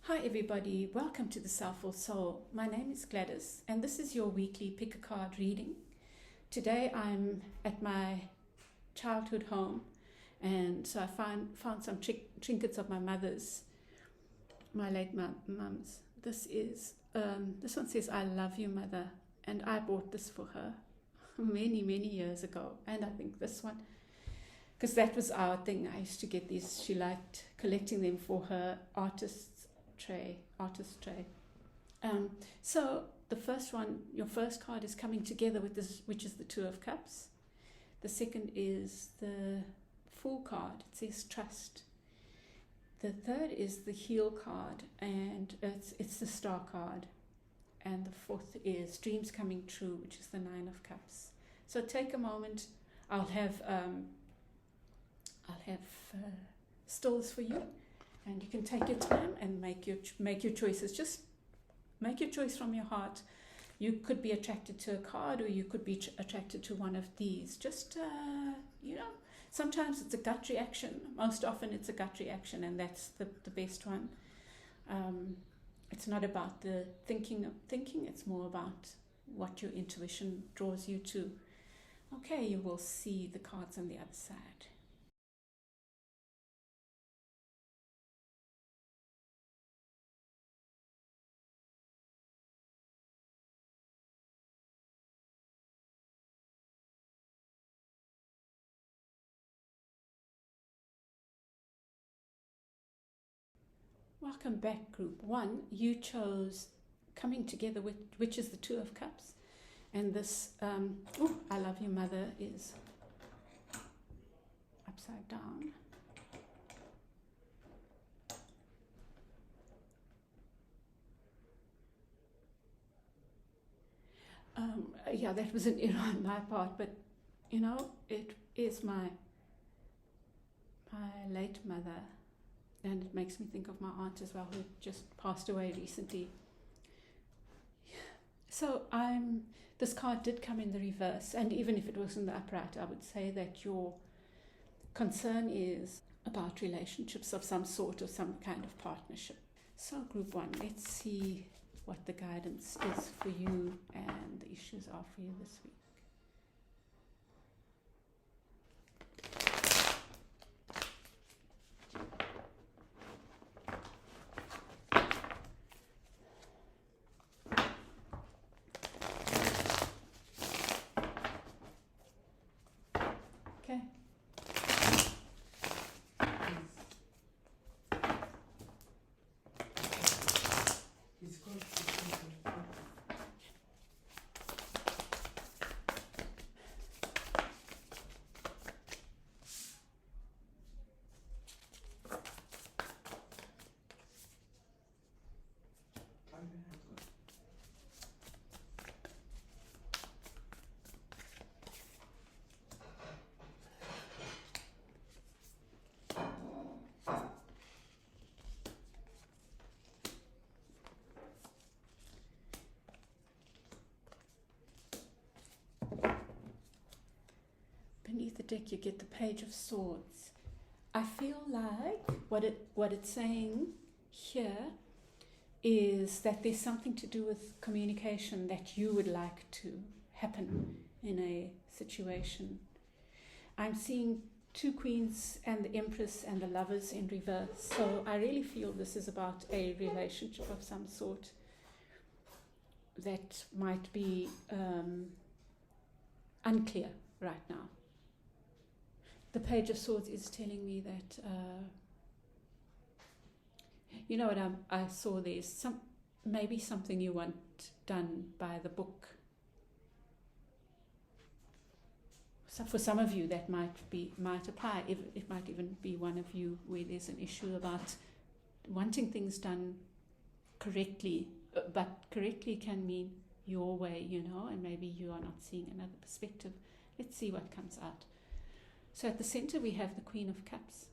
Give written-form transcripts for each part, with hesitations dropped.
Hi everybody, welcome to the Soulful Soul. My name is Gladys and this is your weekly pick a card reading. Today I'm at my childhood home and so I found some trinkets of my mother's, my late mum's. This one says, "I love you, mother," and I bought this for her many years ago. And I think this one, because that was our thing. I used to get these. She liked collecting them for her artist tray. So the first one, your first card is coming together with this, which is the Two of Cups. The second is the Fool card. It says trust. The third is the Heal card, and it's the Star card. And the fourth is Dreams Coming True, which is the Nine of Cups. So take a moment. I'll have stills for you, and you can take your time and make your choices. Just make your choice from your heart. You could be attracted to a card, or you could be attracted to one of these. Just sometimes it's a gut reaction. Most often it's a gut reaction, and that's the best one. It's not about the thinking. It's more about what your intuition draws you to. Okay, you will see the cards on the other side. Welcome back, group one. You chose coming together with, which is the Two of Cups, and this I love you, mother is upside down. Yeah, that was an error on my part, but it is my late mother. And it makes me think of my aunt as well, who just passed away recently. So this card did come in the reverse, and even if it was in the upright, I would say that your concern is about relationships of some sort or some kind of partnership. So group one, let's see what the guidance is for you and the issues are for you this week. Okay. Beneath the deck, you get the Page of Swords. I feel like what it's saying here is that there's something to do with communication that you would like to happen in a situation. I'm seeing two queens and the Empress and the Lovers in reverse. So I really feel this is about a relationship of some sort that might be unclear right now. The Page of Swords is telling me that, what I saw there's maybe something you want done by the book. So for some of you that might apply. It might even be one of you where there's an issue about wanting things done correctly, but correctly can mean your way, and maybe you are not seeing another perspective. Let's see what comes out. So at the center we have the Queen of Cups,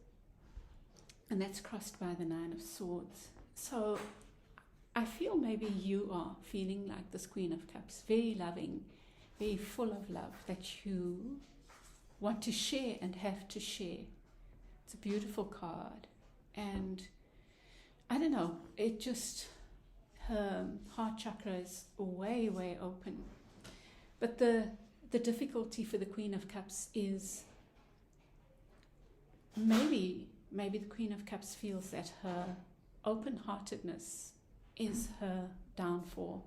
and that's crossed by the Nine of Swords. So I feel maybe you are feeling like this Queen of Cups, very loving, very full of love that you want to share and have to share. It's a beautiful card, and I don't know, it just, her heart chakra is way, way open. But the difficulty for the Queen of Cups is maybe the Queen of Cups feels that her open-heartedness is her downfall,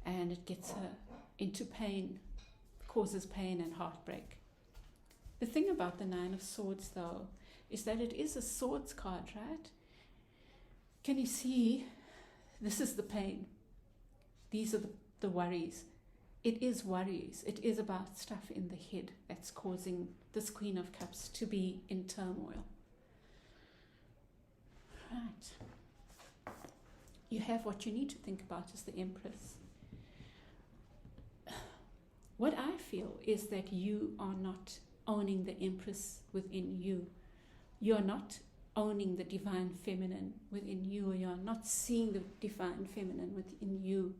and it gets her into pain, causes pain and heartbreak. The thing about the Nine of Swords, though, is that it is a swords card, right? Can you see? This is the pain. These are the worries. It is worries. It is about stuff in the head that's causing this Queen of Cups to be in turmoil. Right. You have what you need to think about as the Empress. What I feel is that you are not owning the Empress within you. You're not owning the Divine Feminine within you, or you're not seeing the Divine Feminine within you.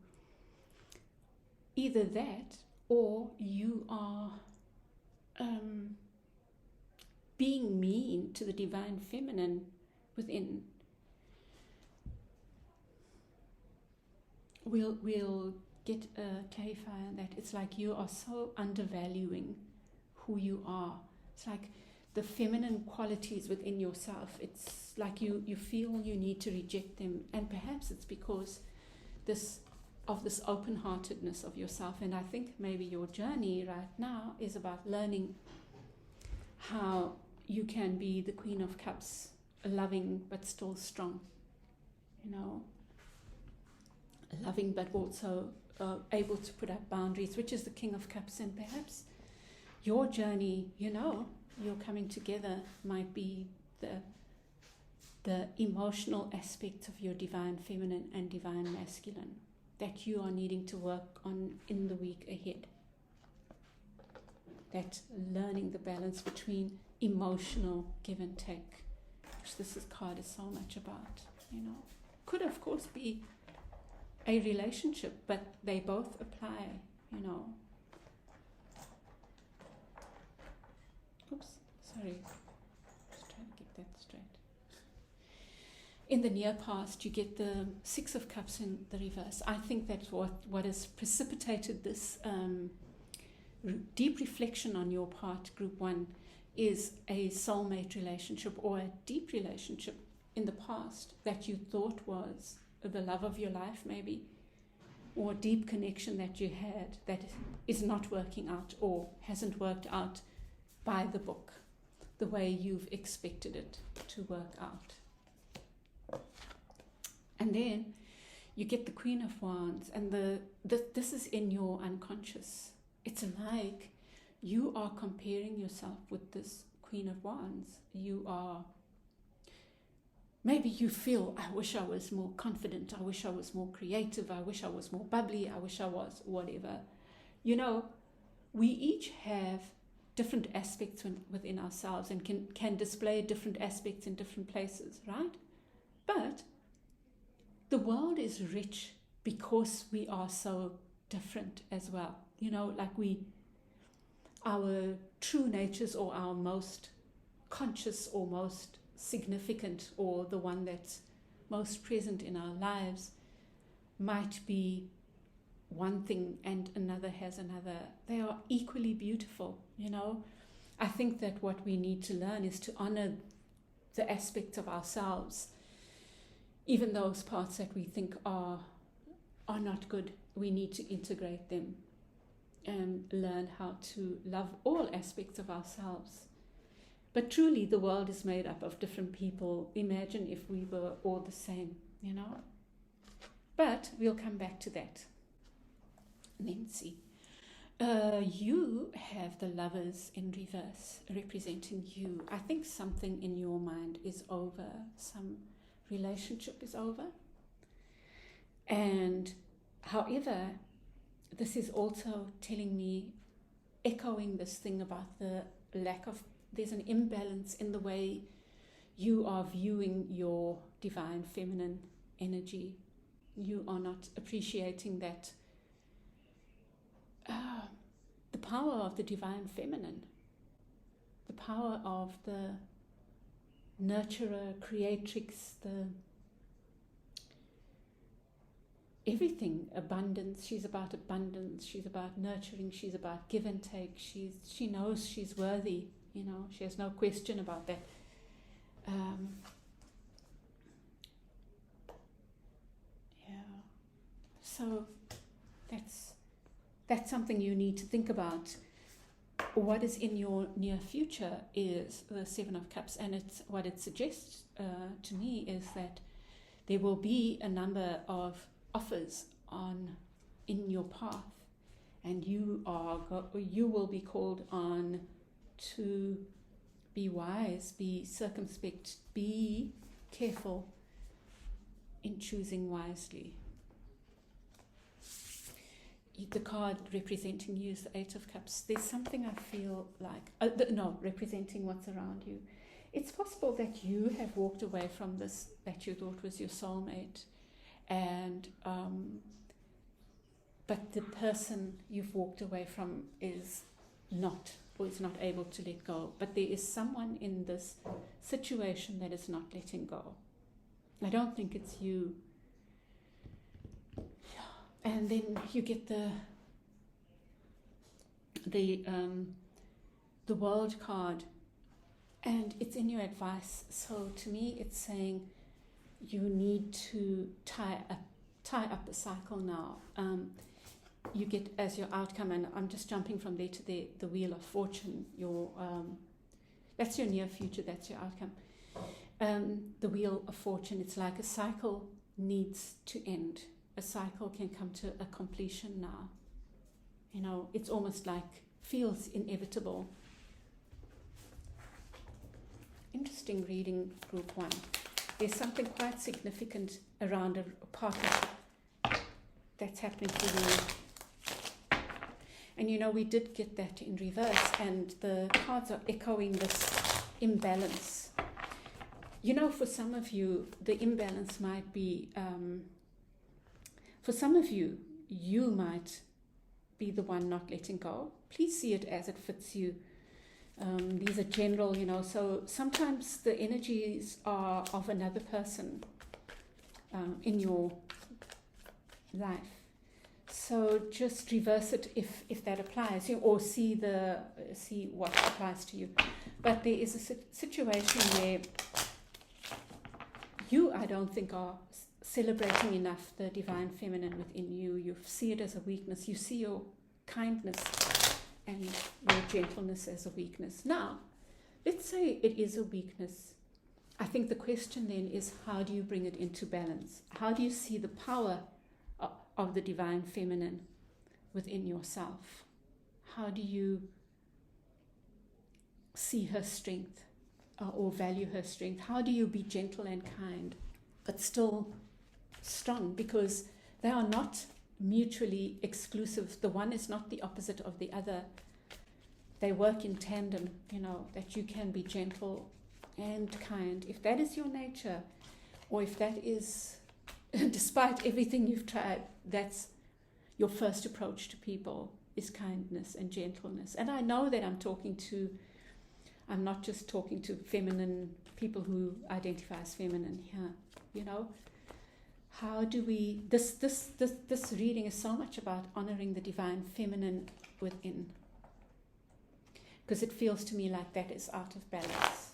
Either that, or you are being mean to the Divine Feminine within. We'll get a clarifier on that. It's like you are so undervaluing who you are. It's like the feminine qualities within yourself. It's like you feel you need to reject them, and perhaps it's because this open-heartedness of yourself. And I think maybe your journey right now is about learning how you can be the Queen of Cups, loving but still strong, loving but also able to put up boundaries, which is the King of Cups. And perhaps your journey, your coming together might be the emotional aspect of your Divine Feminine and Divine Masculine that you are needing to work on in the week ahead. That learning the balance between emotional give and take, which this card is so much about, Could of course be a relationship, but they both apply, Oops, sorry. Just trying to get that straight. In the near past, you get the Six of Cups in the reverse. I think that's what has precipitated this deep reflection on your part, Group 1, is a soulmate relationship or a deep relationship in the past that you thought was the love of your life, maybe, or a deep connection that you had that is not working out or hasn't worked out by the book, the way you've expected it to work out. And then you get the Queen of Wands, and this is in your unconscious. It's like you are comparing yourself with this Queen of Wands. Maybe you feel, I wish I was more confident, I wish I was more creative, I wish I was more bubbly, I wish I was whatever. We each have different aspects within ourselves and can display different aspects in different places, right? But the world is rich because we are so different as well. Our true natures, or our most conscious or most significant, or the one that's most present in our lives, might be one thing and another has another. They are equally beautiful, I think that what we need to learn is to honor the aspects of ourselves, even those parts that we think are not good. We need to integrate them and learn how to love all aspects of ourselves. But truly, the world is made up of different people. Imagine if we were all the same, But we'll come back to that. Nancy, you have the Lovers in reverse representing you. I think something in your mind is over. Some relationship is over. And however, this is also telling me, echoing this thing about the lack of, there's an imbalance in the way you are viewing your Divine Feminine energy. You are not appreciating that the power of the Divine Feminine, the power of the nurturer, creatrix, everything. Abundance. She's about abundance. She's about nurturing. She's about give and take. She knows she's worthy. She has no question about that. So that's something you need to think about. What is in your near future is the Seven of Cups, and what it suggests to me is that there will be a number of offers in your path, and you will be called on to be wise, be circumspect, be careful in choosing wisely. The card representing you is the Eight of Cups. There's something I feel like, representing what's around you. It's possible that you have walked away from this that you thought was your soulmate, and but the person you've walked away from is not able to let go. But there is someone in this situation that is not letting go. I don't think it's you. And then you get the World card, and it's in your advice. So to me, it's saying you need to tie up the cycle now. You get as your outcome, and I'm just jumping from there to the Wheel of Fortune. That's your near future. That's your outcome. The Wheel of Fortune. It's like a cycle needs to end. A cycle can come to a completion now. It's almost like feels inevitable. Interesting reading, Group 1. There's something quite significant around a partnership that's happening for you. And we did get that in reverse, and the cards are echoing this imbalance. For some of you, the imbalance might be... For some of you, you might be the one not letting go. Please see it as it fits you. These are general, so sometimes the energies are of another person in your life. So just reverse it if that applies, or see what applies to you. But there is a situation where you, I don't think, are celebrating enough the divine feminine within you. You see it as a weakness. You see your kindness and your gentleness as a weakness. Now, let's say it is a weakness. I think the question then is, how do you bring it into balance? How do you see the power of the divine feminine within yourself? How do you see her strength or value her strength? How do you be gentle and kind, but still strong? Because they are not mutually exclusive. The one is not the opposite of the other. They work in tandem, that you can be gentle and kind. If that is your nature, or if that is, despite everything you've tried, that's your first approach to people, is kindness and gentleness. And I know that I'm not just talking to feminine people who identify as feminine here, How do we, this reading is so much about honoring the divine feminine within. Because it feels to me like that is out of balance.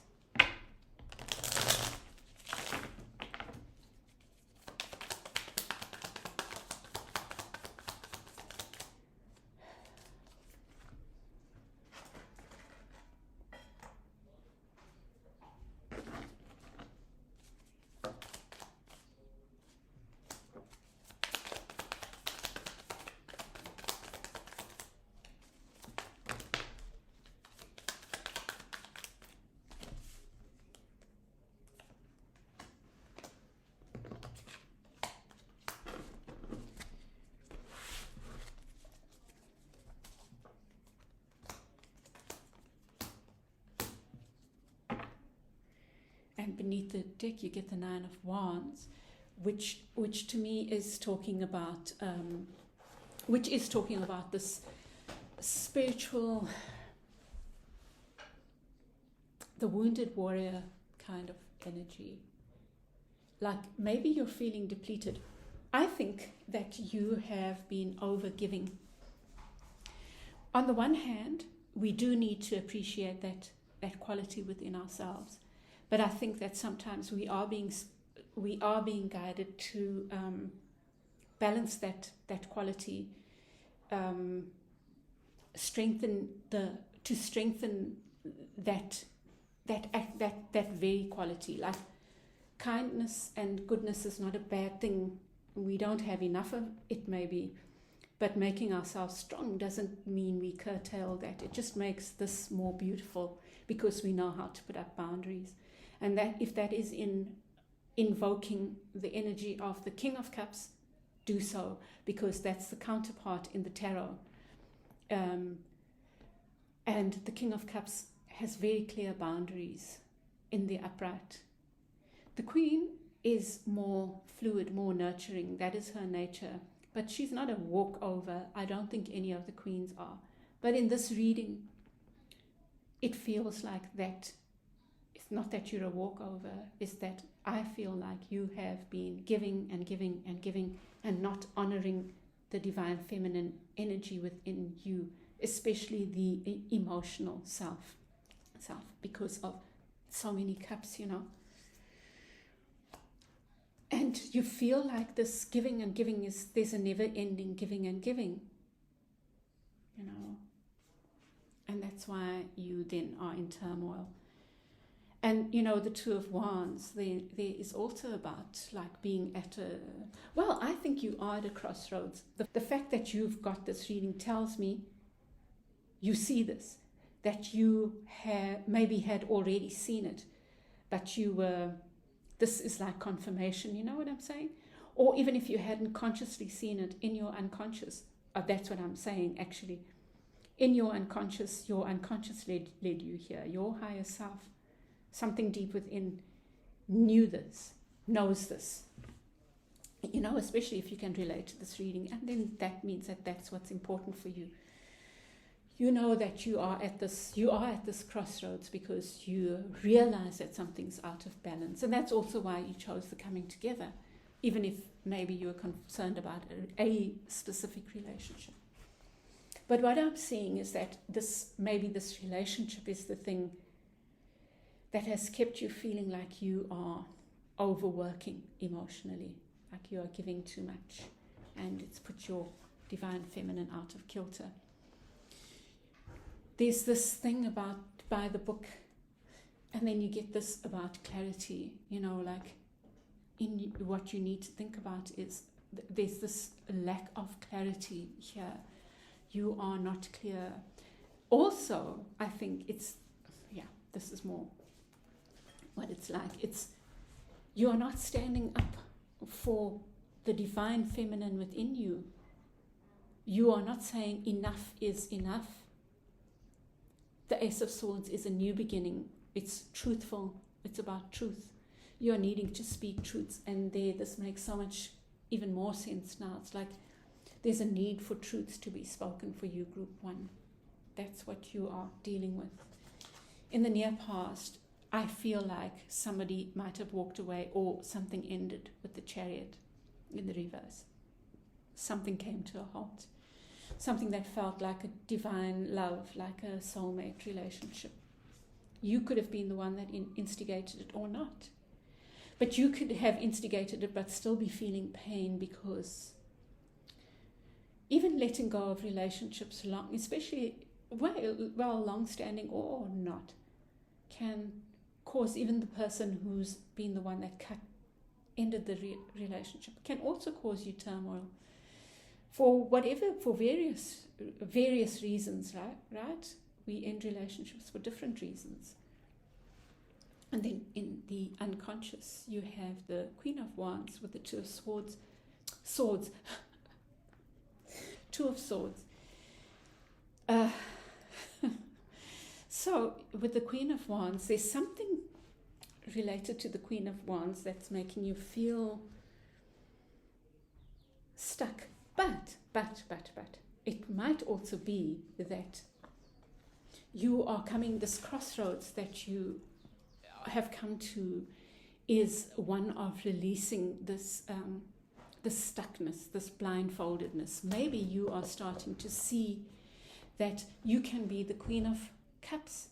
And beneath the deck, you get the Nine of Wands, which to me is talking about, this spiritual, the wounded warrior kind of energy. Like maybe you're feeling depleted, I think that you have been over-giving. On the one hand, we do need to appreciate that quality within ourselves, but I think that sometimes we are being guided to balance that quality, strengthen that very quality. Like, kindness and goodness is not a bad thing. We don't have enough of it, maybe, but making ourselves strong doesn't mean we curtail that. It just makes this more beautiful because we know how to put up boundaries. And that, if that is in invoking the energy of the King of Cups, do so, because that's the counterpart in the tarot. And the King of Cups has very clear boundaries in the upright. The Queen is more fluid, more nurturing. That is her nature. But she's not a walkover. I don't think any of the queens are. But in this reading, it feels like that. It's not that you're a walkover. It's that I feel like you have been giving and giving and giving and not honoring the divine feminine energy within you, especially the emotional self, because of so many cups, And you feel like this giving and giving there's a never-ending giving and giving, And that's why you then are in turmoil. And, the Two of Wands, there is also about, like, being at I think you are at a crossroads. The fact that you've got this reading tells me you see this, that you maybe had already seen it, but this is like confirmation, you know what I'm saying? Or even if you hadn't consciously seen it in your unconscious, that's what I'm saying, actually. In your unconscious led you here, your higher self. Something deep within knew this, knows this, especially if you can relate to this reading. And then that means that that's what's important for you. You know that you are at this crossroads because you realize that something's out of balance. And that's also why you chose the coming together, even if maybe you were concerned about a specific relationship. But what I'm seeing is that this relationship is the thing that has kept you feeling like you are overworking emotionally, like you are giving too much, and it's put your divine feminine out of kilter. There's this thing about by the book, and then you get this about clarity, like in what you need to think about is there's this lack of clarity here. You are not clear. Also, I think this is more what it's like. You are not standing up for the divine feminine within you. You are not saying enough is enough. The Ace of Swords is a new beginning. It's truthful. It's about truth. You are needing to speak truths, and this makes so much even more sense now. It's like there's a need for truths to be spoken for you, Group 1. That's what you are dealing with. In the near past, I feel like somebody might have walked away, or something ended with the Chariot in the reverse. Something came to a halt. Something that felt like a divine love, like a soulmate relationship. You could have been the one that instigated it or not. But you could have instigated it but still be feeling pain, because even letting go of relationships long, especially long-standing or not, can cause even the person who's been the one that ended the relationship, can also cause you turmoil for various reasons, right? We end relationships for different reasons. And then in the unconscious, you have the Queen of Wands with the Two of Swords. Two of Swords. So with the Queen of Wands, there's something related to the Queen of Wands that's making you feel stuck. But, it might also be that you are this crossroads that you have come to is one of releasing this this stuckness, this blindfoldedness. Maybe you are starting to see that you can be the Queen of Cups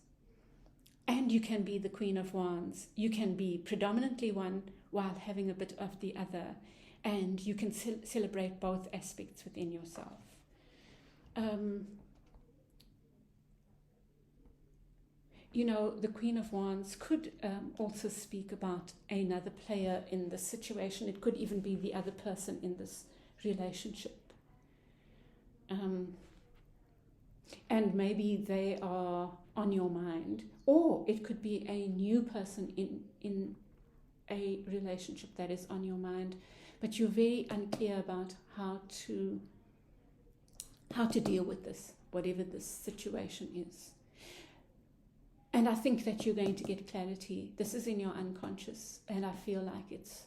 and you can be the Queen of Wands. You can be predominantly one while having a bit of the other, and you can celebrate both aspects within yourself. The Queen of Wands could also speak about another player in this situation. It could even be the other person in this relationship. And maybe they are on your mind, or it could be a new person in a relationship that is on your mind, but you're very unclear about how to deal with this, whatever this situation is. And I think that you're going to get clarity. This is in your unconscious, and I feel like it's...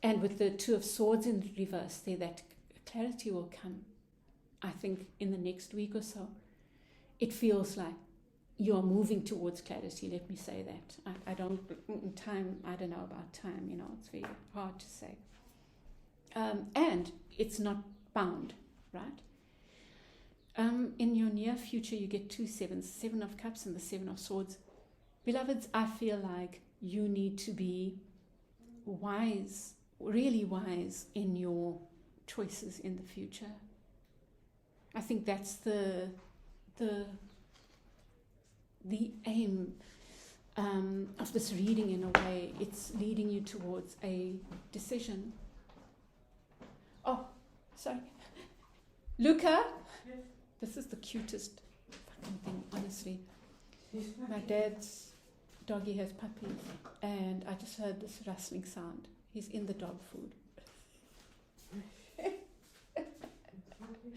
And with the Two of Swords in reverse there, that clarity will come, I think, in the next week or so. It feels like you're moving towards clarity, let me say that. I don't know about time, it's very hard to say. And it's not bound, right? In your near future, you get 2 sevens, 7 of Cups and the 7 of Swords. Beloveds, I feel like you need to be wise, really wise in your choices in the future. I think that's the aim of this reading in a way. It's leading you towards a decision. Oh, sorry. Luca? Yes. This is the cutest fucking thing, honestly. My dad's doggy has puppies, and I just heard this rustling sound. He's in the dog food.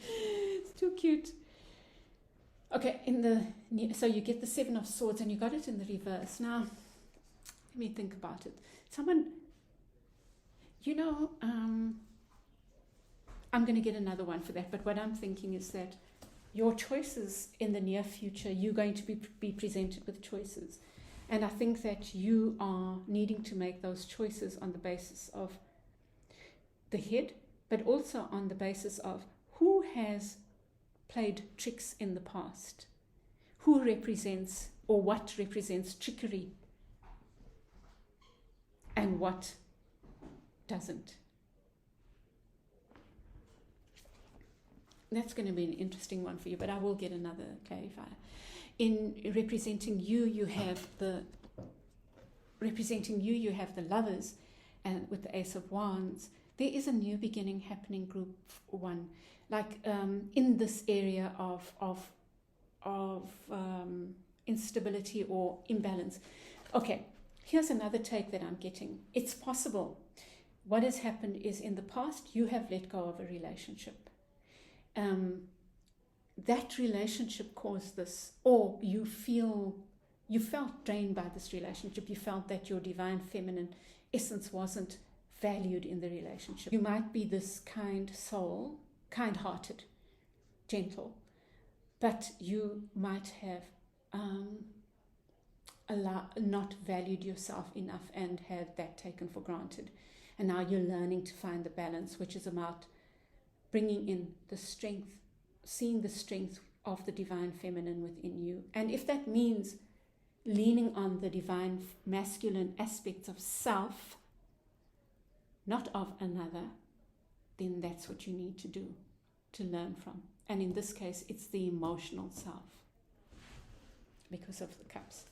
It's too cute. Okay, so you get the 7 of Swords, and you got it in the reverse. Now, let me think about it. Someone, I'm going to get another one for that, but what I'm thinking is that your choices in the near future, you're going to be presented with choices. And I think that you are needing to make those choices on the basis of the head, but also on the basis of who has played tricks in the past, who represents or what represents trickery and what doesn't. That's going to be an interesting one for you, but I will get another clarifier. In representing you, you have the Lovers, and with the Ace of Wands, there is a new beginning happening, group 1, like in this area of instability or imbalance. Okay, here's another take that I'm getting. It's possible. What has happened is, in the past, you have let go of a relationship. That relationship caused this, or you felt drained by this relationship. You felt that your divine feminine essence wasn't valued in the relationship. You might be this kind soul, kind-hearted, gentle, but you might have not valued yourself enough and had that taken for granted. And now you're learning to find the balance, which is about bringing in the strength, seeing the strength of the divine feminine within you. And if that means leaning on the divine masculine aspects of self, not of another, then that's what you need to do, to learn from. And in this case, it's the emotional self, because of the Cups.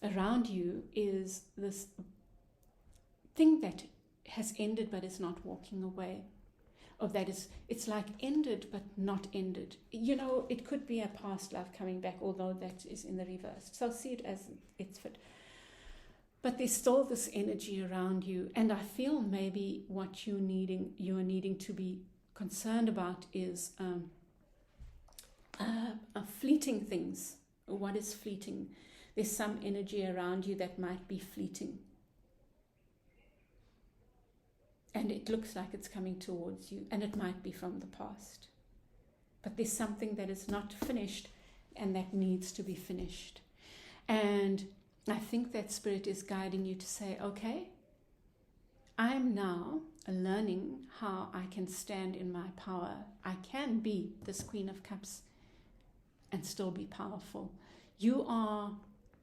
Around you is this thing that has ended but is not walking away. Or that is, it's like ended but not ended. It could be a past love coming back, although that is in the reverse. So see it as it's fit. But there's still this energy around you, and I feel maybe what you are needing to be concerned about is fleeting things. What is fleeting? There's some energy around you that might be fleeting. And it looks like it's coming towards you, and it might be from the past. But there's something that is not finished, and that needs to be finished. And I think that Spirit is guiding you to say, okay, I'm now learning how I can stand in my power. I can be this Queen of Cups and still be powerful. You are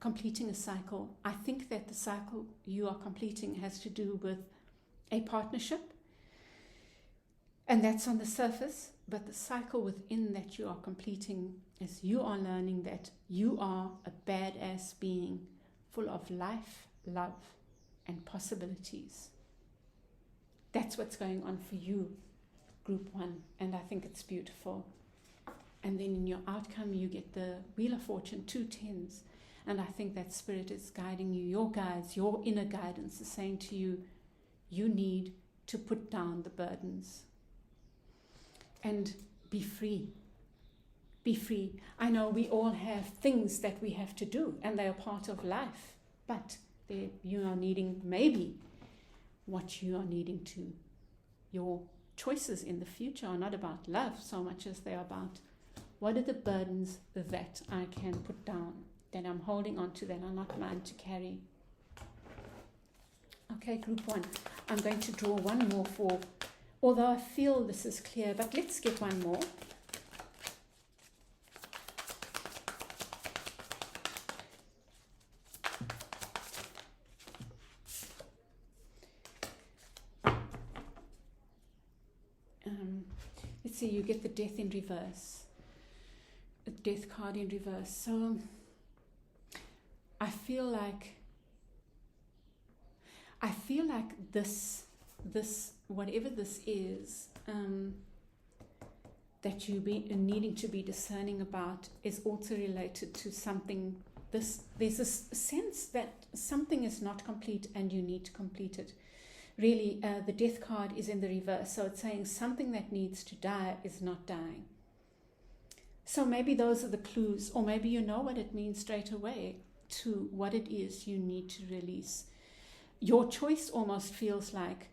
completing a cycle. I think that the cycle you are completing has to do with a partnership, and that's on the surface, but the cycle within that you are completing is you are learning that you are a badass being full of life, love, and possibilities. That's what's going on for you, Group 1, and I think it's beautiful. And then in your outcome, you get the Wheel of Fortune, 2 tens. And I think that Spirit is guiding you. Your guides, your inner guidance is saying to you, you need to put down the burdens and be free. Be free. I know we all have things that we have to do, and they are part of life. But you are needing, maybe what you are needing to, your choices in the future are not about love so much as they are about what are the burdens that I can put down, that I'm holding on to, that are not mine to carry. Okay, Group 1. I'm going to draw one more for, although I feel this is clear, but let's get one more. Let's see, you get the Death in reverse. The Death card in reverse. So I feel like this whatever this is, that you be needing to be discerning about is also related to something. There's this sense that something is not complete and you need to complete it. Really, the Death card is in the reverse, so it's saying something that needs to die is not dying. So maybe those are the clues, or maybe you know what it means straight away to what it is you need to release. Your choice almost feels like,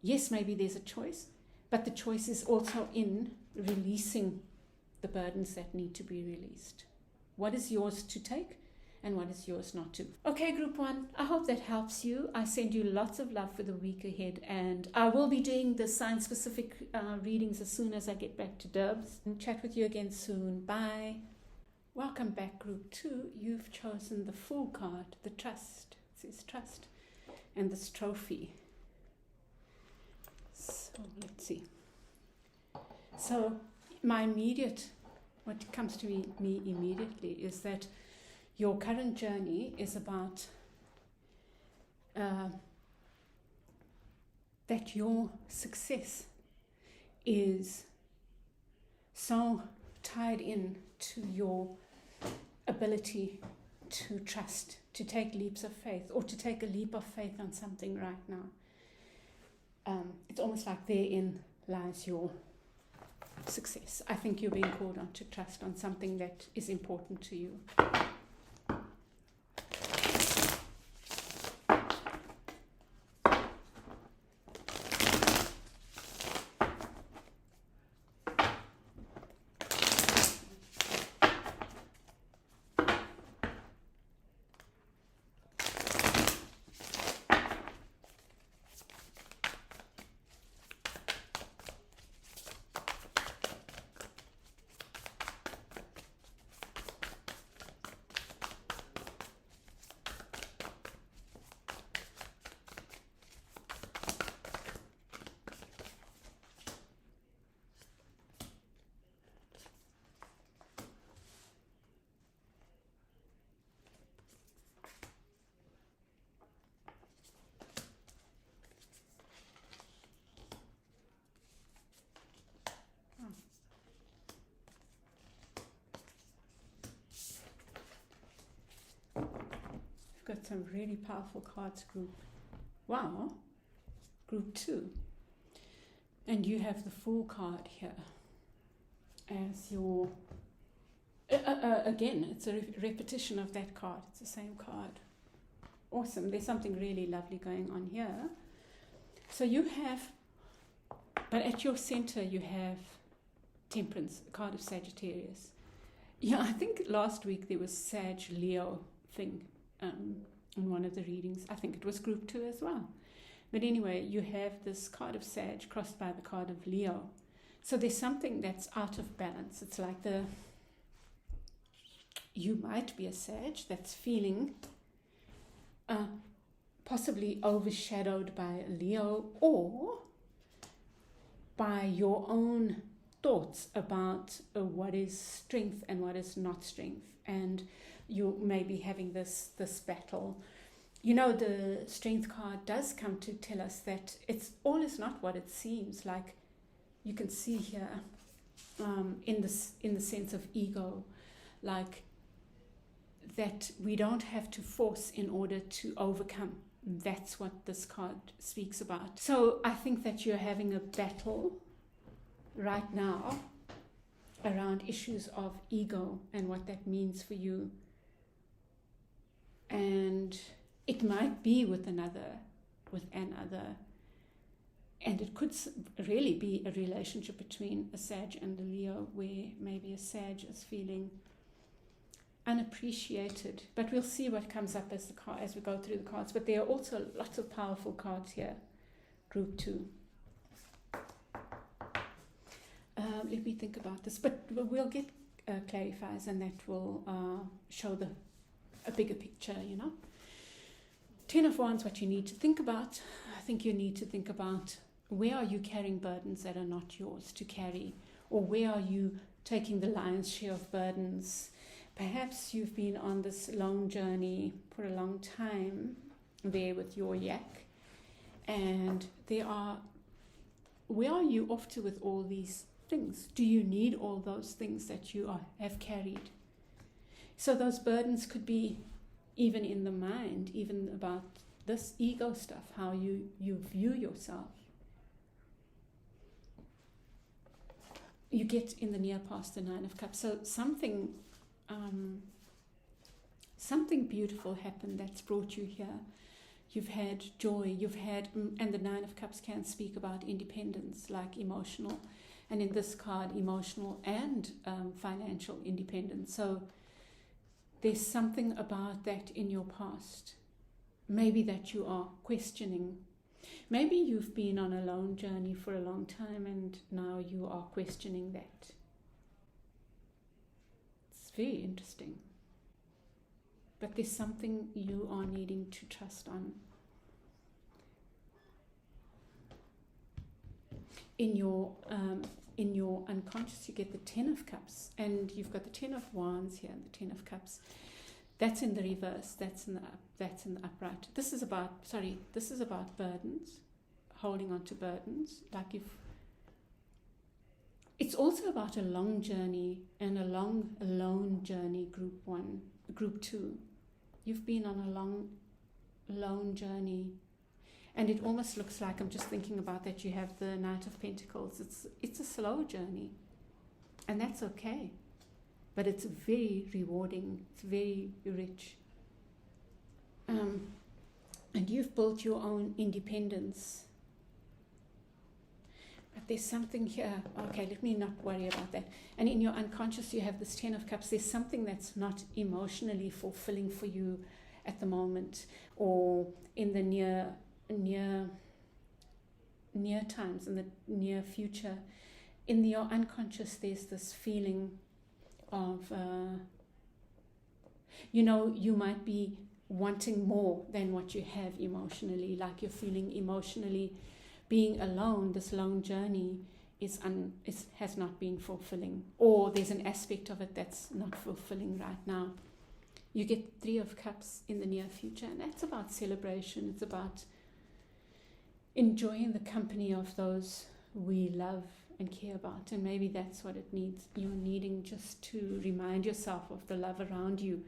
yes, maybe there's a choice, but the choice is also in releasing the burdens that need to be released. What is yours to take and what is yours not to? Okay, Group 1, I hope that helps you. I send you lots of love for the week ahead, and I will be doing the sign-specific readings as soon as I get back to Dubs. And chat with you again soon. Bye. Welcome back, Group 2. You've chosen the Fool card, the Trust. It says Trust. And this trophy. So let's see. So what comes to me immediately is that your current journey is about that your success is so tied in to your ability to trust, to take leaps of faith, or to take a leap of faith on something right now. It's almost like therein lies your success. I think you're being called on to trust on something that is important to you. Got some really powerful cards, Group. Wow. Group 2. And you have the Fool card here as your... again, it's a repetition of that card. It's the same card. Awesome. There's something really lovely going on here. So you have... But at your center, you have Temperance, a card of Sagittarius. Yeah, I think last week there was Sag-Leo thing. In one of the readings. I think it was Group 2 as well. But anyway, you have this card of Sag crossed by the card of Leo. So there's something that's out of balance. It's like you might be a Sag that's feeling possibly overshadowed by Leo, or by your own thoughts about what is strength and what is not strength. And you may be having this battle. You know, the strength card does come to tell us that all is not what it seems. Like you can see here in the sense of ego, like that we don't have to force in order to overcome. That's what this card speaks about. So I think that you're having a battle right now around issues of ego and what that means for you. And it might be with another, and it could really be a relationship between a Sag and a Leo, where maybe a Sag is feeling unappreciated. But we'll see what comes up as we go through the cards. But there are also lots of powerful cards here. Group 2. Let me think about this. But we'll get clarifiers, and that will show a bigger picture, you know. 10 of Wands, what you need to think about. I think you need to think about, where are you carrying burdens that are not yours to carry? Or where are you taking the lion's share of burdens? Perhaps you've been on this long journey for a long time there with your yak. And where are you off to with all these things? Do you need all those things that you have carried? So those burdens could be even in the mind, even about this ego stuff, how you view yourself. You get in the near past the 9 of Cups. So something beautiful happened that's brought you here. You've had joy, and the 9 of Cups can speak about independence, like emotional, and in this card, emotional and financial independence. So there's something about that in your past, maybe that you are questioning. Maybe you've been on a lone journey for a long time and now you are questioning that. It's very interesting. But there's something you are needing to trust on. In your unconscious, you get the 10 of Cups, and you've got the 10 of Wands here and the 10 of Cups. That's in the reverse. That's in the upright. This is about burdens, holding on to burdens. It's also about a long journey and a long alone journey. Group 1, Group 2. You've been on a long, lone journey. And it almost looks like, I'm just thinking about that, you have the Knight of Pentacles. It's a slow journey, and that's okay. But it's very rewarding. It's very rich. And you've built your own independence. But there's something here. Okay, let me not worry about that. And in your unconscious, you have this 10 of Cups. There's something that's not emotionally fulfilling for you at the moment, or in the near times, in the near future. In your unconscious, there's this feeling of, you might be wanting more than what you have emotionally, like you're feeling emotionally being alone. This lone journey has not been fulfilling, or there's an aspect of it that's not fulfilling right now. You get 3 of Cups in the near future, and that's about celebration. It's about enjoying the company of those we love and care about, and maybe that's what it needs. You're needing just to remind yourself of the love around you.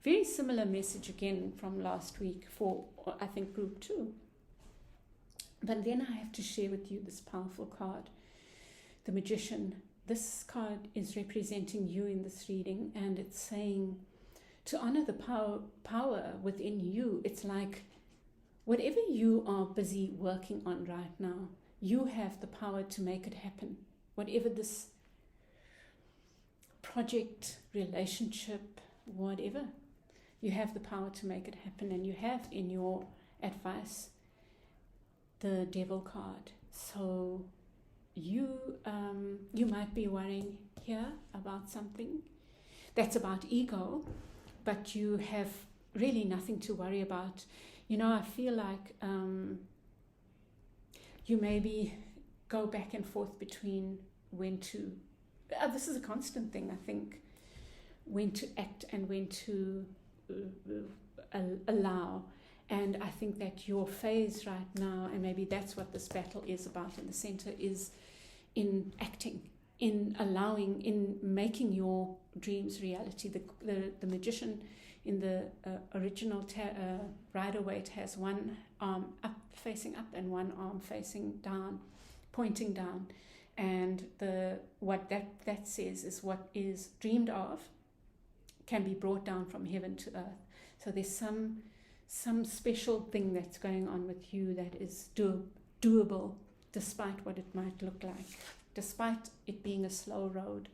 Very similar message again from last week for, I think, Group 2. But then I have to share with you this powerful card, the Magician. This card is representing you in this reading, and it's saying to honor the power within you. It's like, whatever you are busy working on right now, you have the power to make it happen. Whatever this project, relationship, whatever, you have the power to make it happen. And you have in your advice the Devil card. So you might be worrying here about something that's about ego, but you have really nothing to worry about. I feel like you maybe go back and forth between when to, this is a constant thing, I think, when to act and when to allow. And I think that your phase right now, and maybe that's what this battle is about in the center, is in acting, in allowing, in making your dreams reality. The magician in the original Rider-Waite has one arm up, facing up, and one arm facing down, pointing down. And what that says is what is dreamed of can be brought down from heaven to earth. So there's some special thing that's going on with you that is doable, despite what it might look like, despite it being a slow road.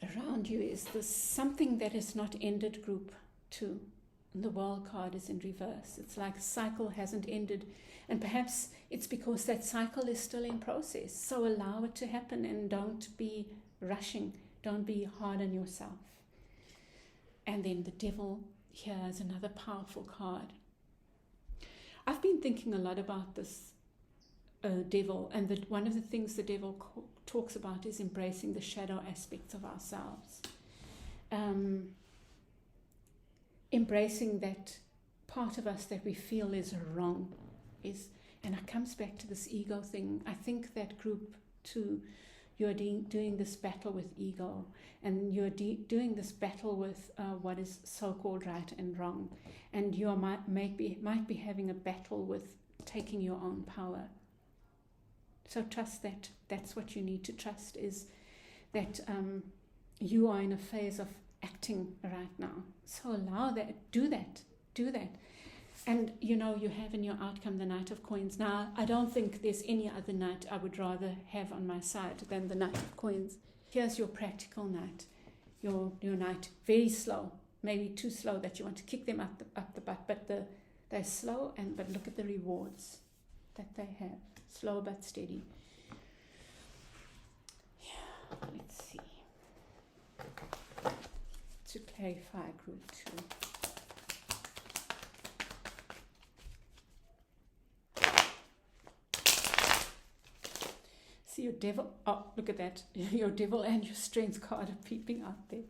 Around you is this something that is not ended, group 2. And the World card is in reverse. It's like a cycle hasn't ended, and perhaps it's because that cycle is still in process. So allow it to happen and don't be rushing. Don't be hard on yourself. And then the Devil here is another powerful card. I've been thinking a lot about this Devil, and one of the things the Devil talks about is embracing the shadow aspects of ourselves. Embracing that part of us that we feel is wrong. And it comes back to this ego thing. I think that group 2, you're doing this battle with ego, and you're doing this battle with what is so-called right and wrong, and you might be having a battle with taking your own power. So trust that. That's what you need to trust, is that you are in a phase of acting right now. So allow that. Do that. And you have in your outcome the Knight of Coins. Now, I don't think there's any other knight I would rather have on my side than the Knight of Coins. Here's your practical knight. Your knight, very slow, maybe too slow that you want to kick them up the butt, but they're slow, but look at the rewards that they have. Slow but steady. Yeah, let's see. To clarify group 2. See your Devil. Oh, look at that. Your Devil and your Strength card are peeping out there.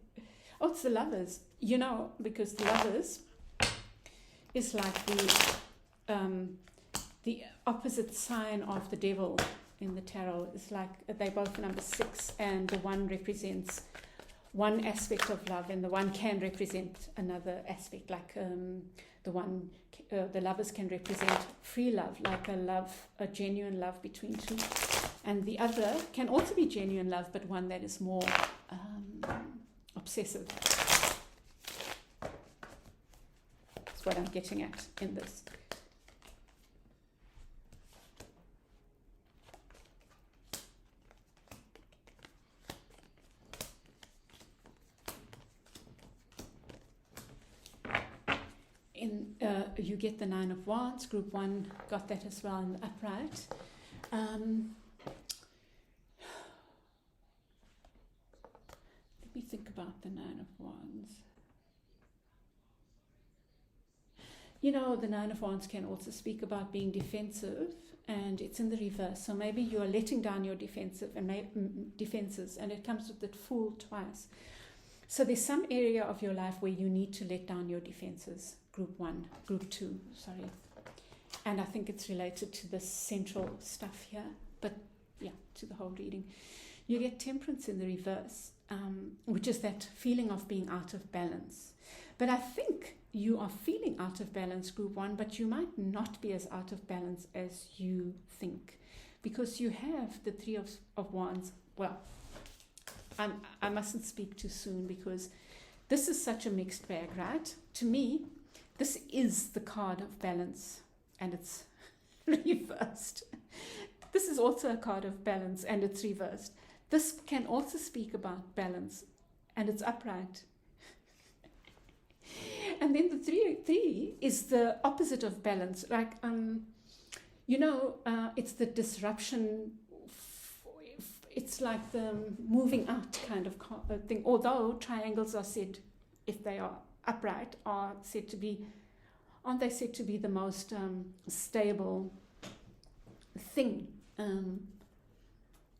Oh, it's the Lovers. Because the Lovers is like the opposite sign of the Devil in the tarot. It's like they both number 6, and the one represents one aspect of love, and the one can represent another aspect. Like the Lovers can represent free love, like a genuine love between two. And the other can also be genuine love, but one that is more obsessive. That's what I'm getting at in this. You get the 9 of Wands. Group 1 got that as well in the upright. Let me think about the 9 of Wands. The 9 of Wands can also speak about being defensive, and it's in the reverse. So maybe you are letting down your defenses, and it comes with the Fool twice. So there's some area of your life where you need to let down your defenses. Group 2, sorry. And I think it's related to the central stuff here, but yeah, to the whole reading. You get Temperance in the reverse, which is that feeling of being out of balance. But I think you are feeling out of balance, group 1, but you might not be as out of balance as you think, because you have the 3 of Wands. Well, I mustn't speak too soon, because this is such a mixed bag, right? To me, this is the card of balance, and it's reversed. This is also a card of balance, and it's reversed. This can also speak about balance, and it's upright. And then the three is the opposite of balance. Like, it's the disruption. It's like the moving out kind of thing. Although triangles are said, if they are upright, aren't they said to be the most stable thing,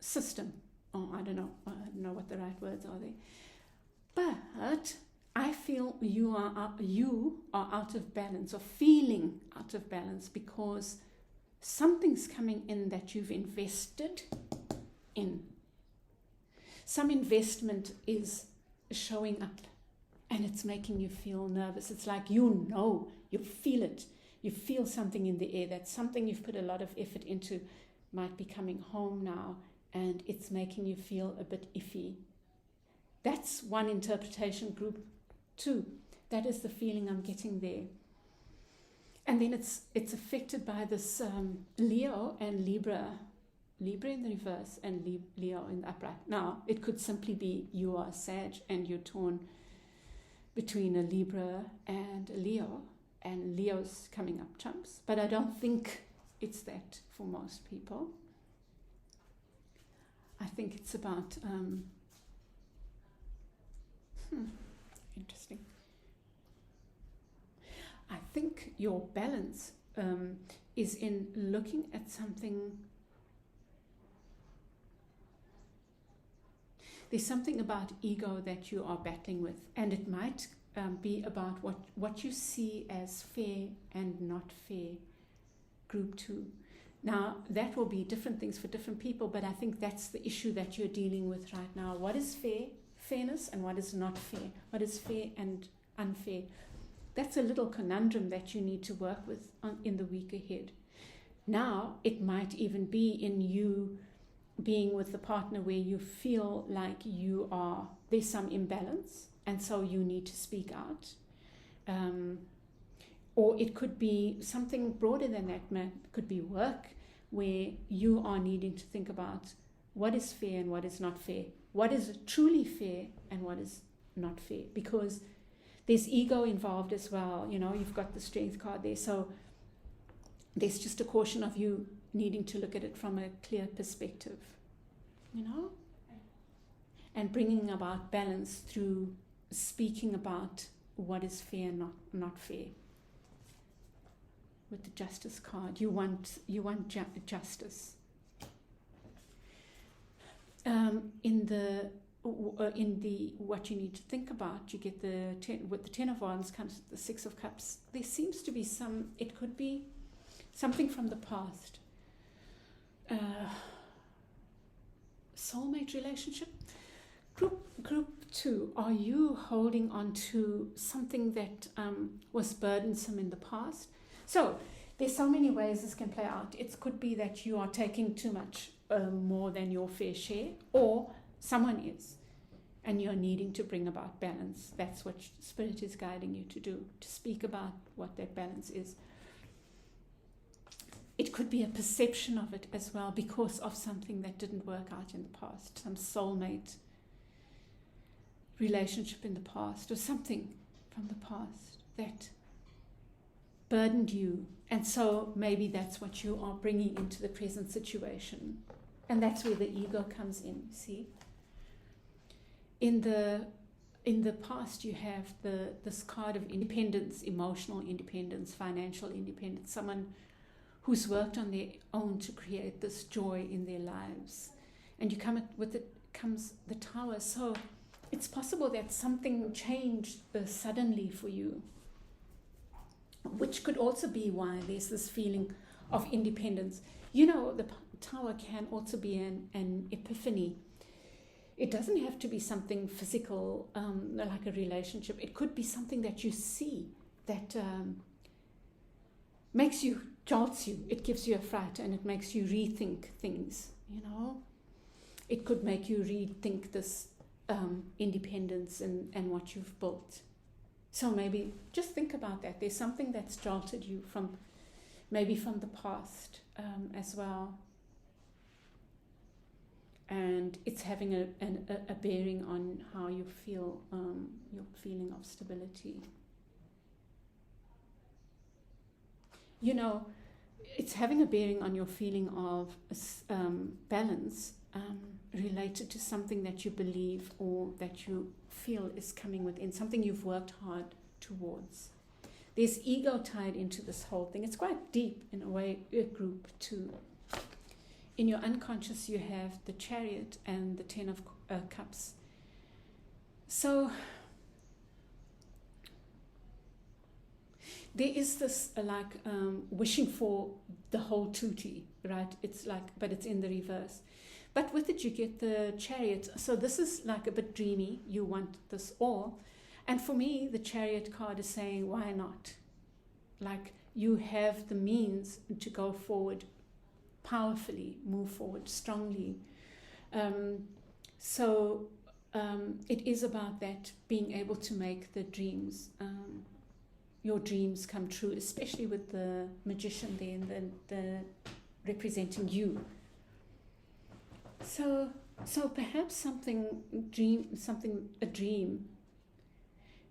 system? Oh, I don't know what the right words are there. But I feel you are out of balance, or feeling out of balance, because something's coming in that you've invested in. Some investment is showing up and it's making you feel nervous. It's like you feel it. You feel something in the air, that something you've put a lot of effort into might be coming home now, and it's making you feel a bit iffy. That's one interpretation. Group 2, that is the feeling I'm getting there. And then it's affected by this Leo and Libra in the reverse and Leo in the upright. Now, it could simply be you are Sag and you're torn between a Libra and a Leo, and Leo's coming up trumps. But I don't think it's that for most people. I think it's about... interesting. I think your balance is in looking at something. There's something about ego that you are battling with, and it might be about what you see as fair and not fair. Group 2. Now, that will be different things for different people, but I think that's the issue that you're dealing with right now. What is fairness, and what is not fair? What is fair and unfair? That's a little conundrum that you need to work with in the week ahead. Now, it might even be in you being with the partner where you feel like there's some imbalance, and so you need to speak out. Or it could be something broader than that. It could be work, where you are needing to think about what is fair and what is not fair. What is truly fair and what is not fair? Because there's ego involved as well. You've got the strength card there. So there's just a caution of you needing to look at it from a clear perspective, and bringing about balance through speaking about what is fair and not fair. With the justice card, you want justice. In the what you need to think about, you get with the 10 of Wands comes the 6 of Cups. There seems to be it could be something from the past. Soulmate relationship. Group 2, are you holding on to something that was burdensome in the past? So there's so many ways this can play out. It could be that you are taking too much, more than your fair share, or someone is, and you're needing to bring about balance. That's what Spirit is guiding you to do, to speak about what that balance is. It could be a perception of it as well, because of something that didn't work out in the past, some soulmate relationship in the past, or something from the past that burdened you. And so maybe that's what you are bringing into the present situation. And that's where the ego comes in, see? In the past, you have this card of independence, emotional independence, financial independence, someone who's worked on their own to create this joy in their lives. And you come with it comes the Tower. So it's possible that something changed suddenly for you, which could also be why there's this feeling of independence. The Tower can also be an epiphany. It doesn't have to be something physical, like a relationship. It could be something that you see that jolts you. It gives you a fright, and it makes you rethink things, It could make you rethink this independence and what you've built. So maybe just think about that. There's something that's jolted you from the past as well. And it's having a bearing on how you feel, your feeling of stability. you know, it's having a bearing on your feeling of balance related to something that you believe or that you feel is coming within, something you've worked hard towards. There's ego tied into this whole thing. It's quite deep in a way, group 2. In your unconscious, you have the Chariot and the 10 of Cups. So there is this wishing for the whole tutti, right? It's like, but it's in the reverse. But with it, you get the Chariot. So this is like a bit dreamy. You want this all. And for me, the Chariot card is saying, why not? Like, you have the means to go forward powerfully, move forward strongly. So it is about that, being able to make the dreams, your dreams come true, especially with the Magician there and the representing you. So perhaps a dream.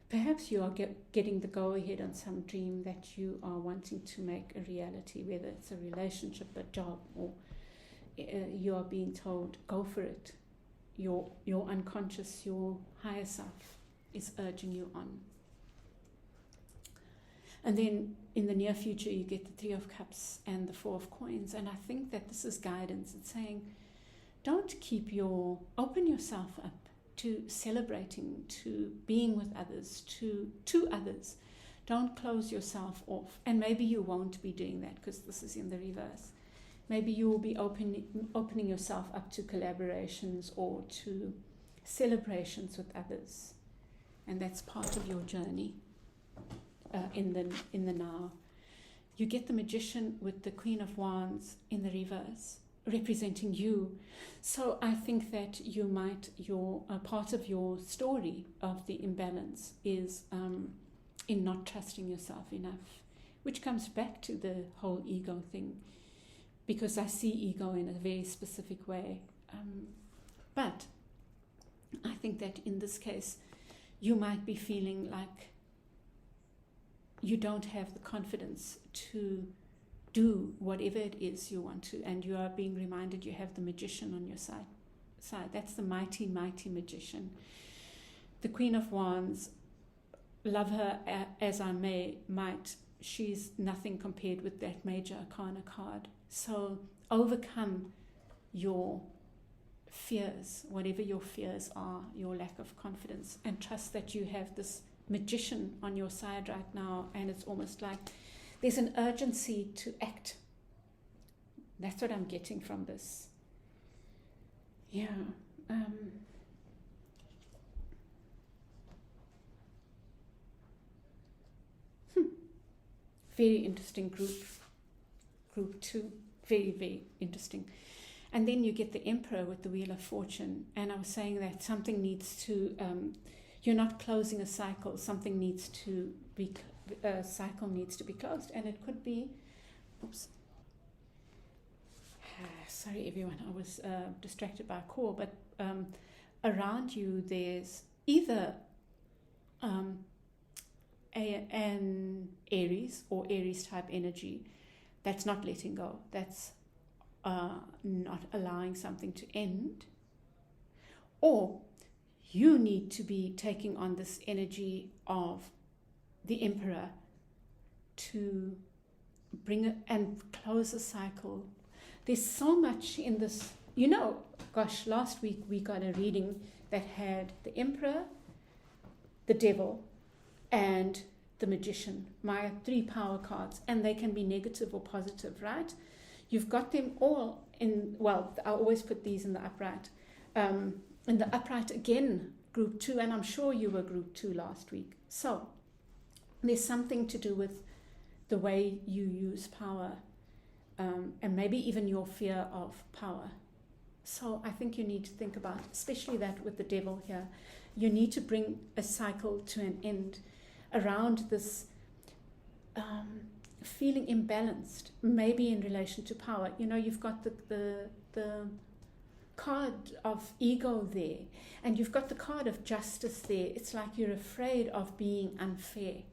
Perhaps you are getting the go-ahead on some dream that you are wanting to make a reality, whether it's a relationship, a job, or you are being told, go for it. Your unconscious, your higher self is urging you on. And then in the near future, you get the 3 of Cups and the 4 of Coins. And I think that this is guidance. It's saying, open yourself up to celebrating, to being with others, to others. Don't close yourself off. And maybe you won't be doing that because this is in the reverse. Maybe you will be opening yourself up to collaborations or to celebrations with others. And that's part of your journey in the now. You get the Magician with the Queen of Wands in the reverse, representing you. So I think that part of your story of the imbalance is in not trusting yourself enough, which comes back to the whole ego thing, because I see ego in a very specific way. But I think that in this case, you might be feeling like you don't have the confidence to do whatever it is you want to, and you are being reminded you have the Magician on your side. That's the mighty, mighty Magician. The Queen of Wands, love her as I might, she's nothing compared with that Major Arcana card. So overcome your fears, whatever your fears are, your lack of confidence, and trust that you have this Magician on your side right now, and it's almost like there's an urgency to act. That's what I'm getting from this. Yeah. Very interesting group 2. Very, very interesting. And then you get the Emperor with the Wheel of Fortune, and I was saying that something needs to you're not closing a cycle. Something needs to be, a cycle needs to be closed. And it could be, sorry everyone, I was distracted by a call, but around you there's either an Aries or Aries type energy that's not letting go, that's not allowing something to end, or you need to be taking on this energy of the Emperor to bring it and close a cycle. There's so much in this. Last week we got a reading that had the Emperor, the Devil, and the Magician, my 3 power cards, and they can be negative or positive, right? You've got them all in, I always put these in the upright. In the upright again, group 2, and I'm sure you were group 2 last week. So there's something to do with the way you use power, and maybe even your fear of power. So I think you need to think about, especially that with the Devil here, you need to bring a cycle to an end around this feeling imbalanced, maybe in relation to power. You've got the card of ego there, and you've got the card of justice there. It's like you're afraid of being unfair.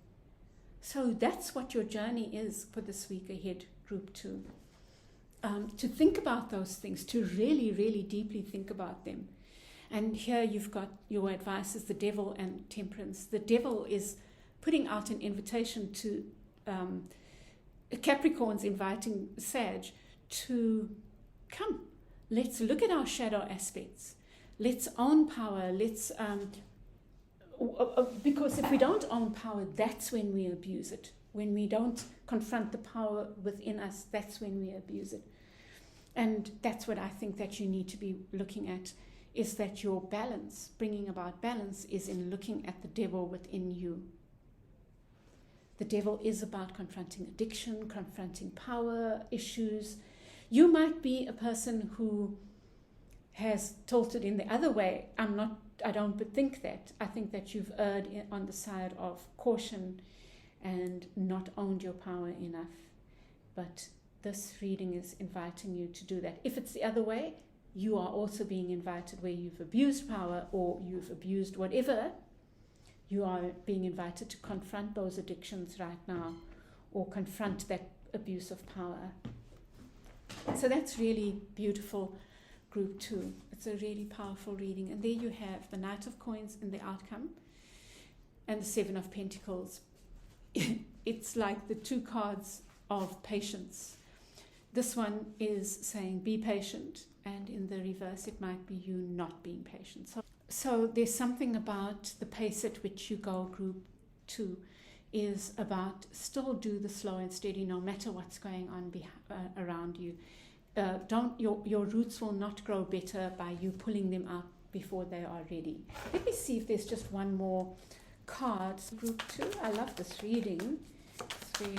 So that's what your journey is for this week ahead, group 2. To think about those things, to really, really deeply think about them. And here you've got your advice is the devil and temperance. The devil is putting out an invitation to Capricorn's inviting Sag to come. Let's look at our shadow aspects. Let's own power. Because if we don't own power, that's when we abuse it. When we don't confront the power within us, that's when we abuse it. And that's what I think that you need to be looking at, is that your balance, bringing about balance, is in looking at the devil within you. The devil is about confronting addiction, confronting power issues. You might be a person who has tilted in the other way. I don't think that. I think that you've erred on the side of caution and not owned your power enough. But this reading is inviting you to do that. If it's the other way, you are also being invited where you've abused power or you've abused whatever. You are being invited to confront those addictions right now or confront that abuse of power. So that's really beautiful, group 2. It's a really powerful reading. And there you have the Knight of Coins in the outcome and the 7 of Pentacles. It's like the 2 cards of patience. This one is saying be patient, and in the reverse it might be you not being patient. So there's something about the pace at which you go, group 2, is about still do the slow and steady no matter what's going on around you. Your roots will not grow better by you pulling them out before they are ready. Let me see if there's just one more card. Group 2, I love this reading. There's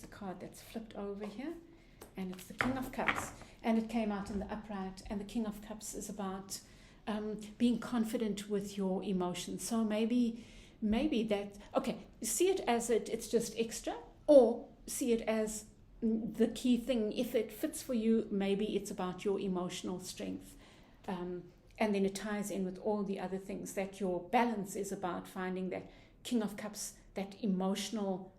a card that's flipped over here, and it's the King of Cups, and it came out in the upright, and the King of Cups is about being confident with your emotions. So maybe that, okay, see it as it's just extra, or see it as the key thing. If it fits for you, maybe it's about your emotional strength. And then it ties in with all the other things, that your balance is about finding that King of Cups, that emotional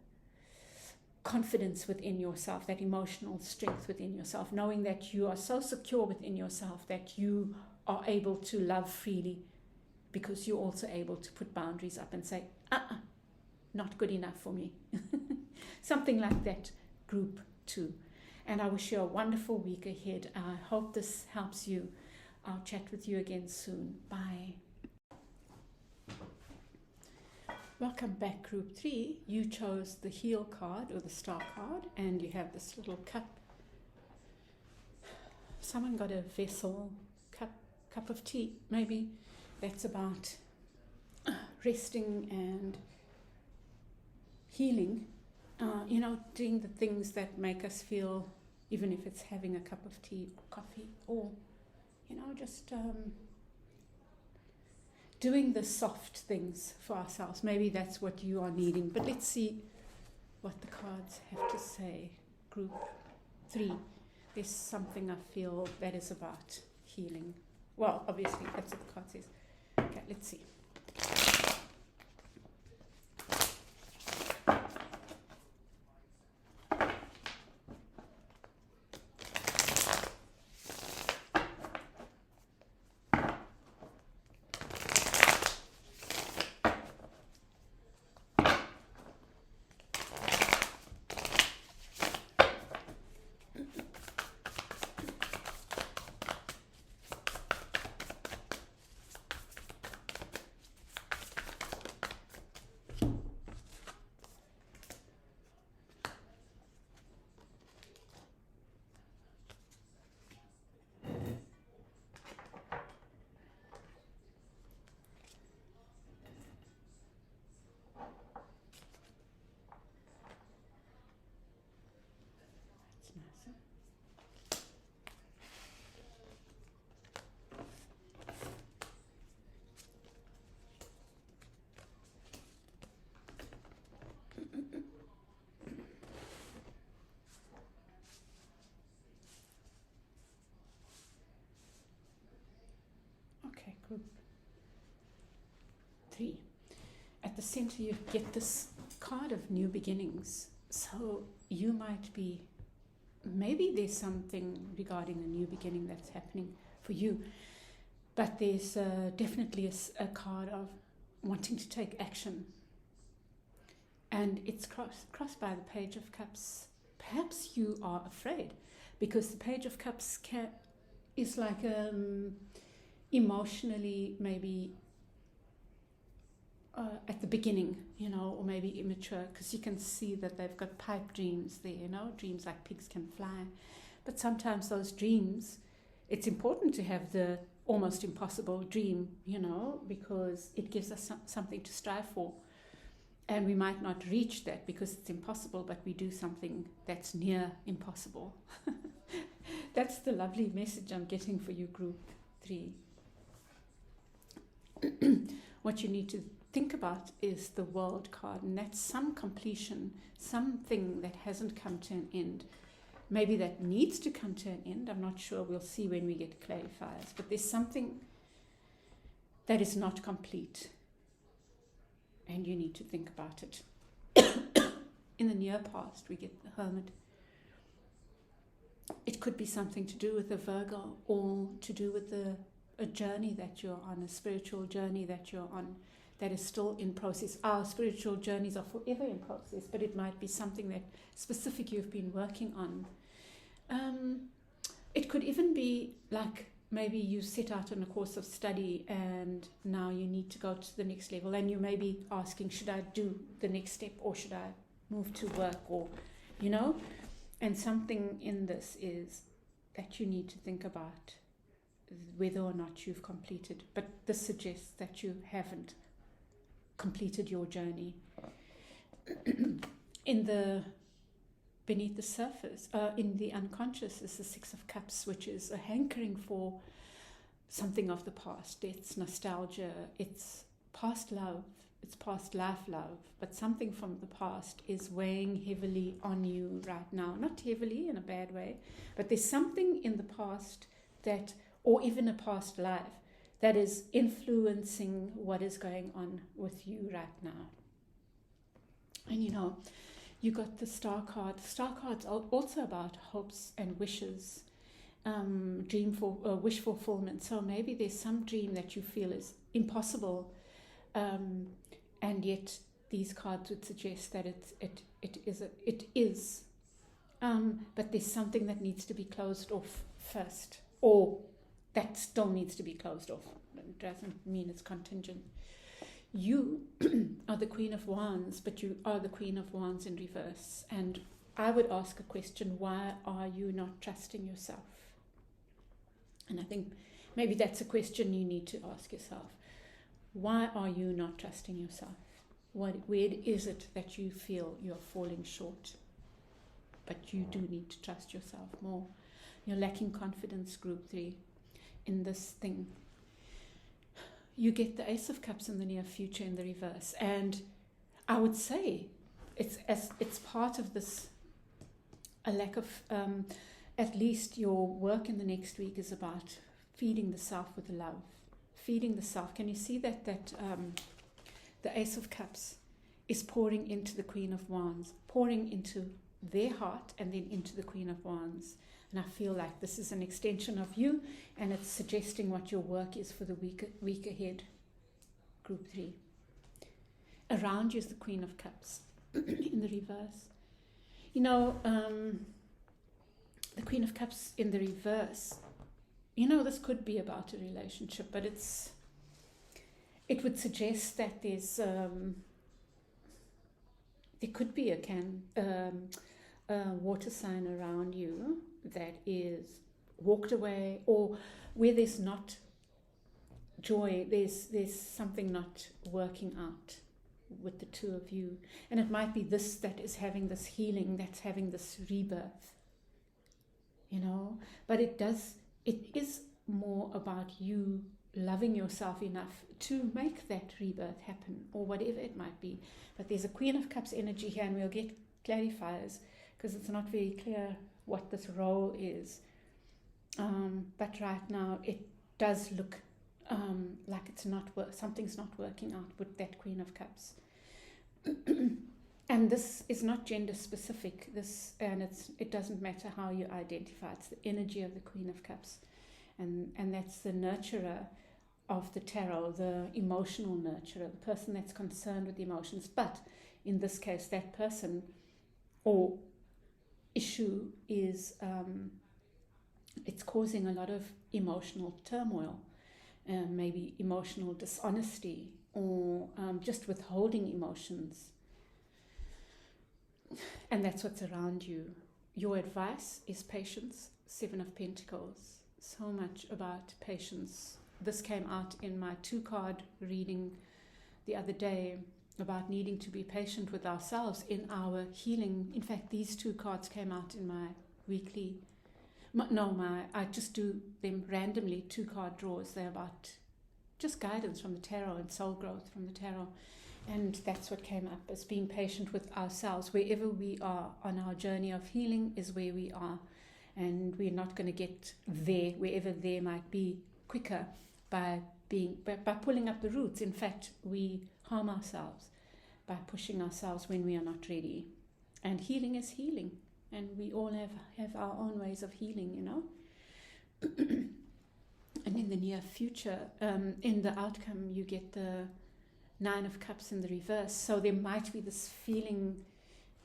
confidence within yourself, that emotional strength within yourself, knowing that you are so secure within yourself that you are able to love freely, because you're also able to put boundaries up and say, not good enough for me. Something like that, group 2. And I wish you a wonderful week ahead. I hope this helps you. I'll chat with you again soon. Bye. Welcome back, group 3. You chose the Heal card or the Star card, and you have this little cup. Someone got a vessel, cup of tea. Maybe that's about resting and healing. Doing the things that make us feel, even if it's having a cup of tea or coffee, or just doing the soft things for ourselves. Maybe that's what you are needing. But let's see what the cards have to say. Group 3. There's something I feel that is about healing. Well, obviously, that's what the card says. Okay, let's see. Group 3. at the center you get this card of new beginnings. So you might be, maybe there's something regarding a new beginning that's happening for you, but there's definitely a card of wanting to take action. And it's crossed by the Page of Cups. Perhaps you are afraid, because the Page of Cups is like emotionally maybe at the beginning, or maybe immature, because you can see that they've got pipe dreams there, dreams like pigs can fly. But sometimes those dreams, it's important to have the almost impossible dream, because it gives us something to strive for. And we might not reach that because it's impossible, but we do something that's near impossible. That's the lovely message I'm getting for you, Group 3. What you need to think about is the World card, and that's some completion, something that hasn't come to an end. Maybe that needs to come to an end. I'm not sure. We'll see when we get clarifiers. But there's something that is not complete, and you need to think about it. In the near past, we get the Hermit. It could be something to do with the Virgo, or to do with a journey that you're on, a spiritual journey that you're on, that is still in process. Our spiritual journeys are forever in process, but it might be something that specific you've been working on. It could even be like maybe you set out on a course of study and now you need to go to the next level, and you may be asking, should I do the next step or should I move to work, or, and something in this is that you need to think about whether or not you've completed. But this suggests that you haven't completed your journey. Beneath the surface, in the unconscious, is the Six of Cups, which is a hankering for something of the past. It's nostalgia, it's past love, it's past life love, but something from the past is weighing heavily on you right now. Not heavily in a bad way, but there's something in the past that, or even a past life, that is influencing what is going on with you right now. And you got the Star card. The Star card's also about hopes and wishes, wish fulfillment. So maybe there's some dream that you feel is impossible, and yet these cards would suggest that it is. But there's something that needs to be closed off first, or that still needs to be closed off. It doesn't mean it's contingent. You are the Queen of Wands, but you are the Queen of Wands in reverse. And I would ask a question: why are you not trusting yourself? And I think maybe that's a question you need to ask yourself. Why are you not trusting yourself? Where is it that you feel you're falling short? But you do need to trust yourself more. You're lacking confidence, Group 3, in this thing. You get the Ace of Cups in the near future in the reverse. And I would say it's part of this, a lack of, at least your work in the next week is about feeding the self with love. Feeding the self. Can you see that the Ace of Cups is pouring into the Queen of Wands, pouring into their heart and then into the Queen of Wands. And I feel like this is an extension of you, and it's suggesting what your work is for the week ahead, Group 3. Around you is the Queen of Cups in the reverse. The Queen of Cups in the reverse, this could be about a relationship, but it would suggest that there could be a water sign around you that is walked away, or where there's not joy, there's something not working out with the two of you. And it might be this that is having this healing, that's having this rebirth, but it is more about you loving yourself enough to make that rebirth happen, or whatever it might be. But there's a Queen of Cups energy here, and we'll get clarifiers because it's not very clear what this role is. But right now it does look like it's not something's not working out with that Queen of Cups. And this is not gender specific. It doesn't matter how you identify. It's the energy of the Queen of Cups, and that's the nurturer of the tarot, the emotional nurturer, the person that's concerned with emotions. But in this case, that person or issue is it's causing a lot of emotional turmoil, maybe emotional dishonesty, or just withholding emotions. And that's what's around you. Your advice is patience. 7 of Pentacles. So much about patience. This came out in my 2-card reading the other day about needing to be patient with ourselves in our healing. In fact, these 2 cards came out in my weekly. I just do them randomly, 2-card draws. They're about just guidance from the tarot and soul growth from the tarot. And that's what came up, as being patient with ourselves. Wherever we are on our journey of healing is where we are. And we're not going to get there, wherever there might be, quicker by pulling up the roots. In fact, we harm ourselves by pushing ourselves when we are not ready. And healing is healing. And we all have our own ways of healing, you know. And in the near future, in the outcome, you get the 9 of Cups in the reverse. So there might be this feeling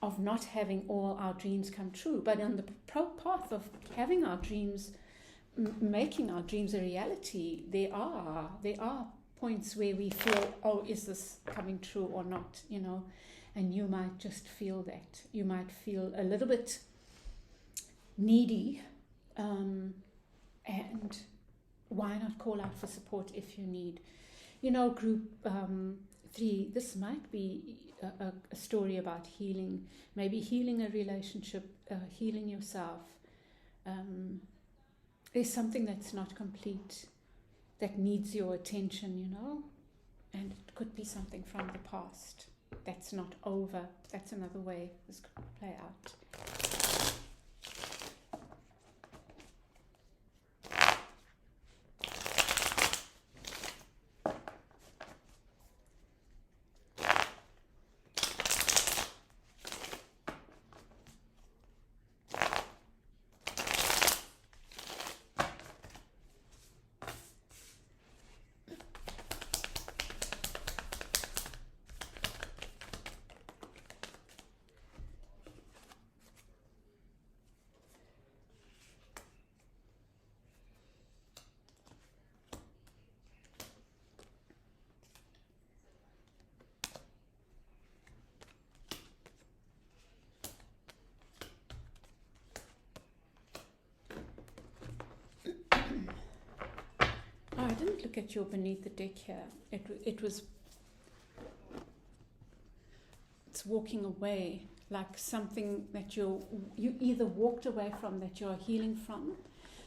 of not having all our dreams come true. But on the path of having our dreams, making our dreams a reality, there are points where we feel, oh, is this coming true or not, you know? And you might just feel that. You might feel a little bit needy, and why not call out for support if you need? You know, group 3, this might be a story about healing, maybe healing a relationship, healing yourself. There's something that's not complete, that needs your attention, you know, and it could be something from the past that's not over. That's another way this could play out. I didn't look at your beneath the deck here. It's walking away, like something that you either walked away from, that you're healing from.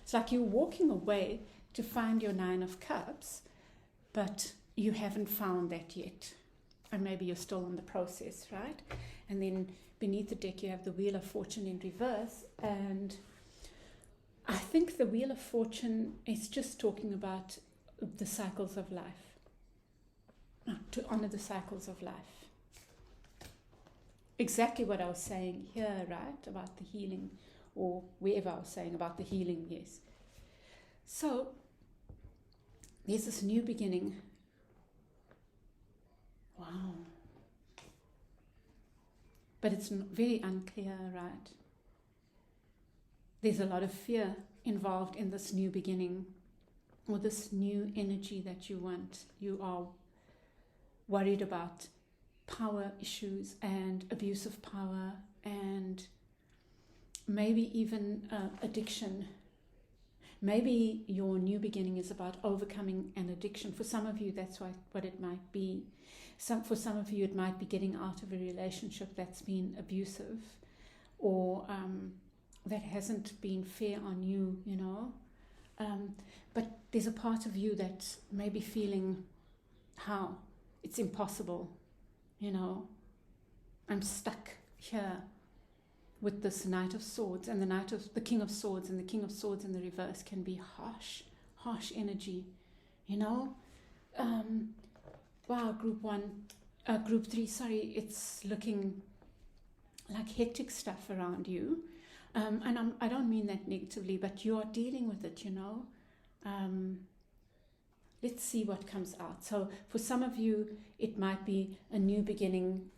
It's like you're walking away to find your 9 of Cups, but you haven't found that yet. And maybe you're still in the process, right? And then beneath the deck you have the Wheel of Fortune in reverse, and I think the Wheel of Fortune is just talking about the cycles of life, to honor the cycles of life. Exactly what I was saying here, right, about the healing, or wherever I was saying about the healing, yes. So there's this new beginning. Wow. But it's very unclear, right? There's a lot of fear involved in this new beginning, or this new energy that you want. You are worried about power issues and abuse of power, and maybe even addiction. Maybe your new beginning is about overcoming an addiction. For some of you, that's what it might be. For some of you, it might be getting out of a relationship that's been abusive, or that hasn't been fair on you, you know. But there's a part of you that may be feeling, how? It's impossible, you know. I'm stuck here with this Knight of Swords, and the King of Swords, and the King of Swords in the reverse can be harsh energy, you know. Wow, group 1, Group 3, sorry, it's looking like hectic stuff around you. And I don't mean that negatively, but you are dealing with it, you know. Let's see what comes out. So for some of you, it might be a new beginning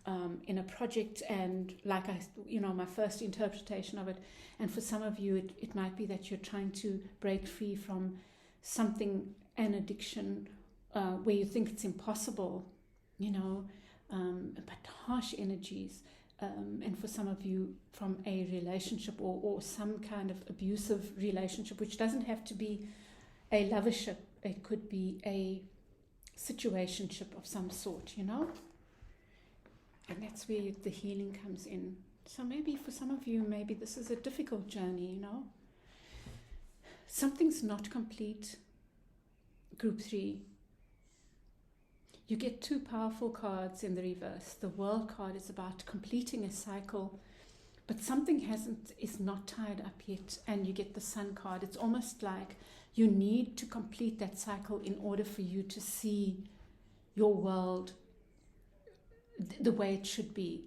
in a project, and like my first interpretation of it. And for some of you, it might be that you're trying to break free from something, an addiction, where you think it's impossible, but harsh energies. And for some of you, from a relationship or some kind of abusive relationship, which doesn't have to be a lovership. It could be a situationship of some sort, and that's where the healing comes in. So maybe for some of you, maybe this is a difficult journey, Something's not complete. Group 3. You get 2 powerful cards in the reverse. The World card is about completing a cycle, but something is not tied up yet, and you get the Sun card. It's almost like you need to complete that cycle in order for you to see your world the way it should be,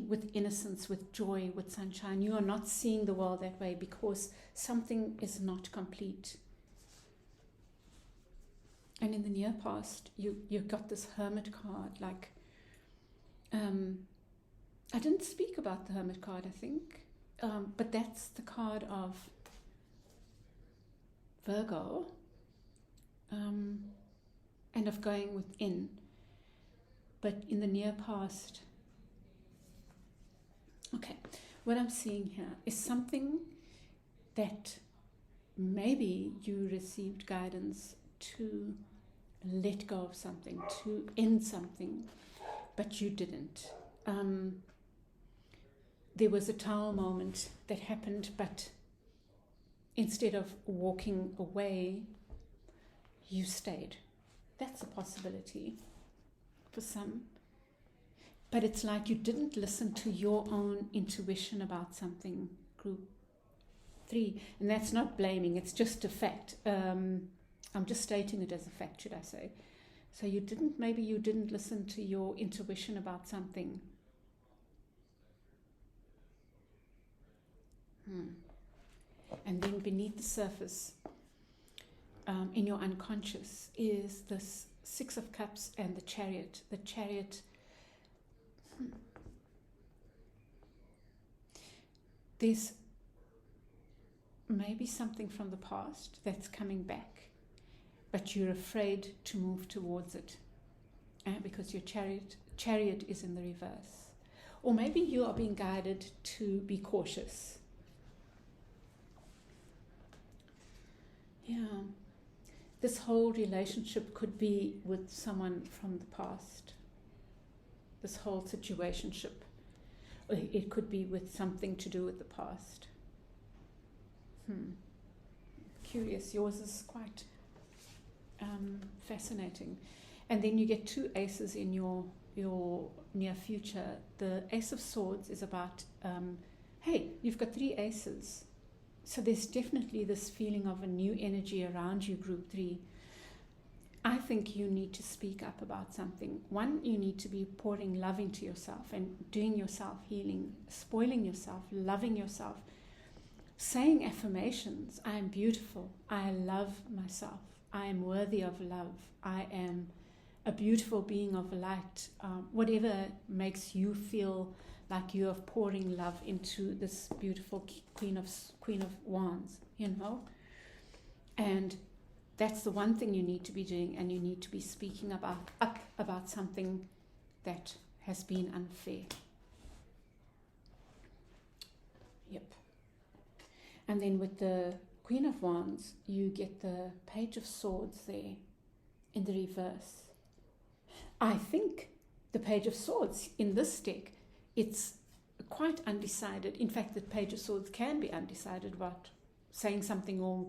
with innocence, with joy, with sunshine. You are not seeing the world that way because something is not complete. And in the near past, you got this Hermit card. Like, I didn't speak about the Hermit card, I think, but that's the card of Virgo, and of going within. But in the near past, okay, what I'm seeing here is something that maybe you received guidance to let go of something, to end something, but you didn't. There was a Tower moment that happened, but instead of walking away, you stayed. That's a possibility for some. But it's like you didn't listen to your own intuition about something, Group 3. And that's not blaming, it's just a fact. I'm just stating it as a fact, should I say. So maybe you didn't listen to your intuition about something. And then beneath the surface, in your unconscious, is this 6 of Cups and the Chariot. The Chariot, there's maybe something from the past that's coming back, but you're afraid to move towards it because your chariot is in the reverse. Or maybe you are being guided to be cautious. Yeah, this whole relationship could be with someone from the past. This whole situationship. It could be with something to do with the past. Curious. Yours is quite fascinating. And then you get 2 aces in your near future. The Ace of Swords is about, hey, you've got 3 aces. So there's definitely this feeling of a new energy around you, Group 3. I think you need to speak up about something. 1, you need to be pouring love into yourself and doing yourself healing, spoiling yourself, loving yourself, saying affirmations. I am beautiful. I love myself. I am worthy of love. I am a beautiful being of light. Whatever makes you feel like you are pouring love into this beautiful Queen of Wands, And that's the one thing you need to be doing, and you need to be speaking about something that has been unfair. Yep. And then with the Queen of Wands, you get the Page of Swords there in the reverse. I think the Page of Swords in this deck, it's quite undecided. In fact, the Page of Swords can be undecided about saying something or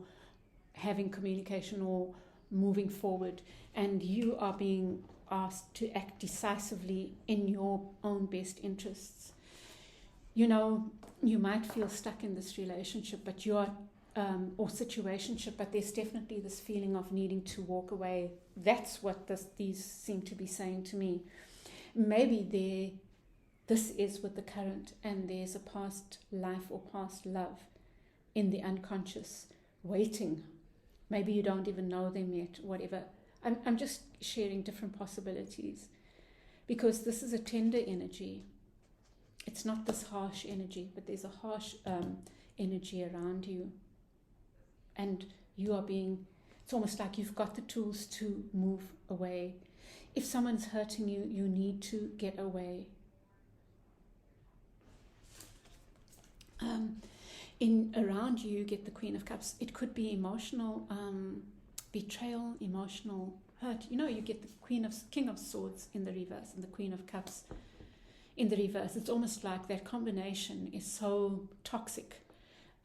having communication or moving forward. And you are being asked to act decisively in your own best interests. You might feel stuck in this relationship, but you are, or situationship, but there's definitely this feeling of needing to walk away. That's what these seem to be saying to me. maybe this is with the current, and there's a past life or past love in the unconscious waiting. Maybe you don't even know them yet, whatever. I'm just sharing different possibilities, because this is a tender energy. It's not this harsh energy, but there's a harsh energy around you. And you are being, it's almost like you've got the tools to move away. If someone's hurting you, you need to get away. Around you, you get the Queen of Cups. It could be emotional betrayal, emotional hurt. You know, you get the King of Swords in the reverse and the Queen of Cups in the reverse. It's almost like that combination is so toxic.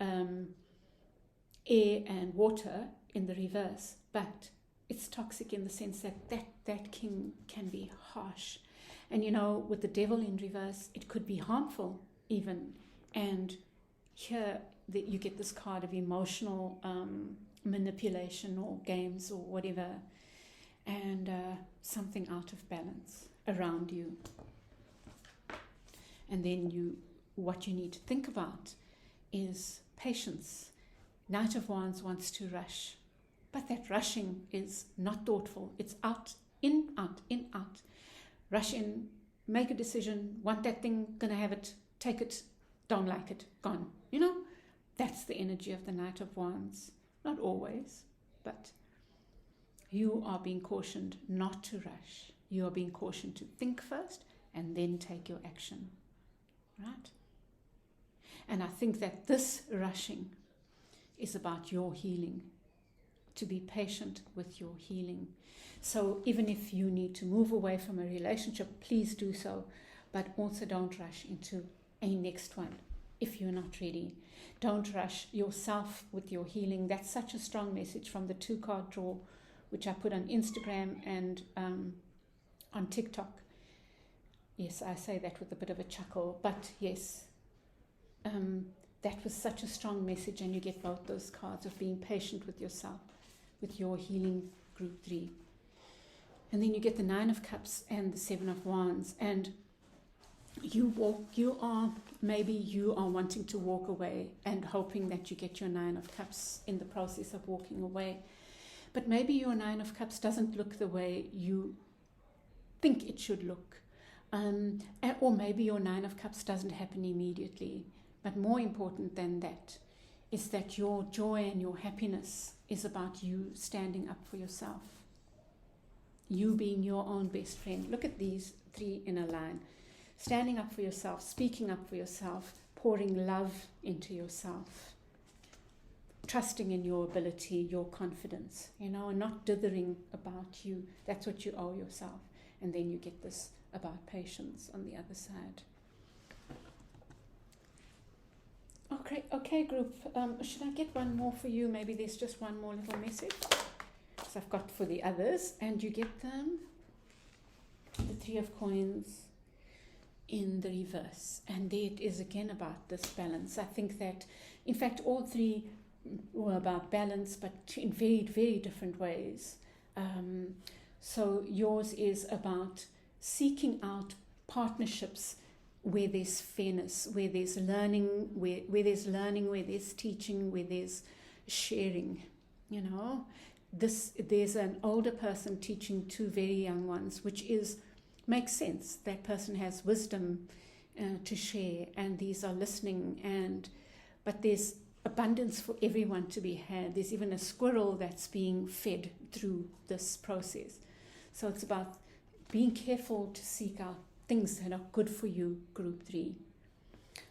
Air and water in the reverse, but it's toxic in the sense that king can be harsh. And you know, with the devil in reverse, it could be harmful even. And here you get this card of emotional manipulation or games or whatever, and something out of balance around you. And then what you need to think about is patience. Knight of Wands wants to rush, but that rushing is not thoughtful. It's out, in, out, in, out. Rush in, make a decision, want that thing, gonna have it, take it, don't like it, gone. You know, that's the energy of the Knight of Wands. Not always, but you are being cautioned not to rush. You are being cautioned to think first and then take your action, right? And I think that this rushing is about your healing, to be patient with your healing. So even if you need to move away from a relationship, please do so, but also don't rush into a next one if you're not ready. Don't rush yourself with your healing. That's such a strong message from the 2-card draw, which I put on Instagram and on TikTok. Yes, I say that with a bit of a chuckle, but yes, that was such a strong message, and you get both those cards of being patient with yourself, with your healing group 3. And then you get the 9 of Cups and the 7 of Wands, and maybe you are wanting to walk away and hoping that you get your 9 of Cups in the process of walking away. But maybe your 9 of Cups doesn't look the way you think it should look. Or maybe your 9 of Cups doesn't happen immediately. But more important than that is that your joy and your happiness is about you standing up for yourself. You being your own best friend. Look at these 3 in a line. Standing up for yourself, speaking up for yourself, pouring love into yourself. Trusting in your ability, your confidence, and not dithering about you. That's what you owe yourself. And then you get this about patience on the other side. Okay, group. Should I get one more for you? Maybe there's just one more little message. So I've got for the others, and you get them. The 3 of Coins in the reverse, and there it is again about this balance. I think that, in fact, all 3 were about balance, but in very, very different ways. So yours is about seeking out partnerships where there's fairness, where there's learning, where there's teaching, where there's sharing. There's an older person teaching 2 very young ones, which makes sense. That person has wisdom to share, and these are listening, but there's abundance for everyone to be had. There's even a squirrel that's being fed through this process. So it's about being careful to seek out things that are good for you, group 3.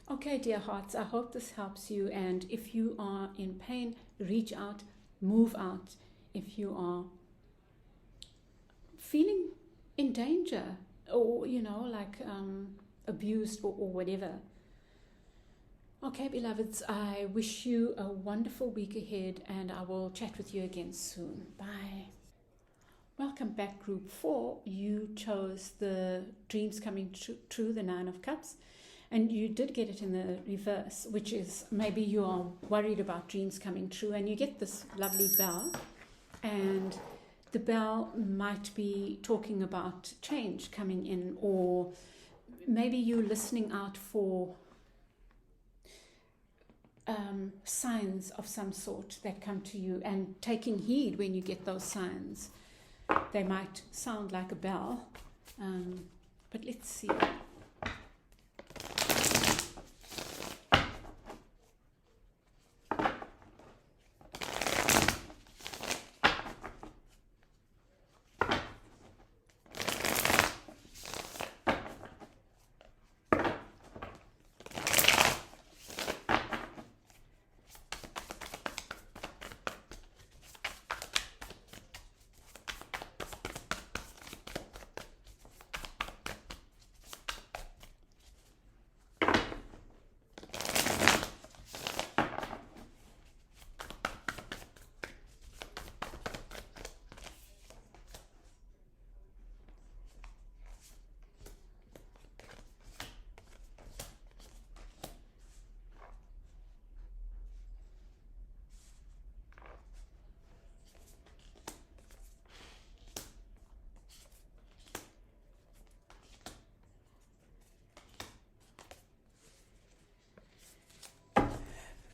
Okay, dear hearts, I hope this helps you, and if you are in pain, reach out, move out. If you are feeling in danger or, abused or whatever. Okay, beloveds, I wish you a wonderful week ahead, and I will chat with you again soon. Bye. Welcome back, group 4. You chose the Dreams Coming True, the 9 of Cups, and you did get it in the reverse, which is maybe you are worried about dreams coming true, and you get this lovely bell, and The bell might be talking about change coming in, or maybe you're listening out for signs of some sort that come to you and taking heed when you get those signs. They might sound like a bell, but let's see.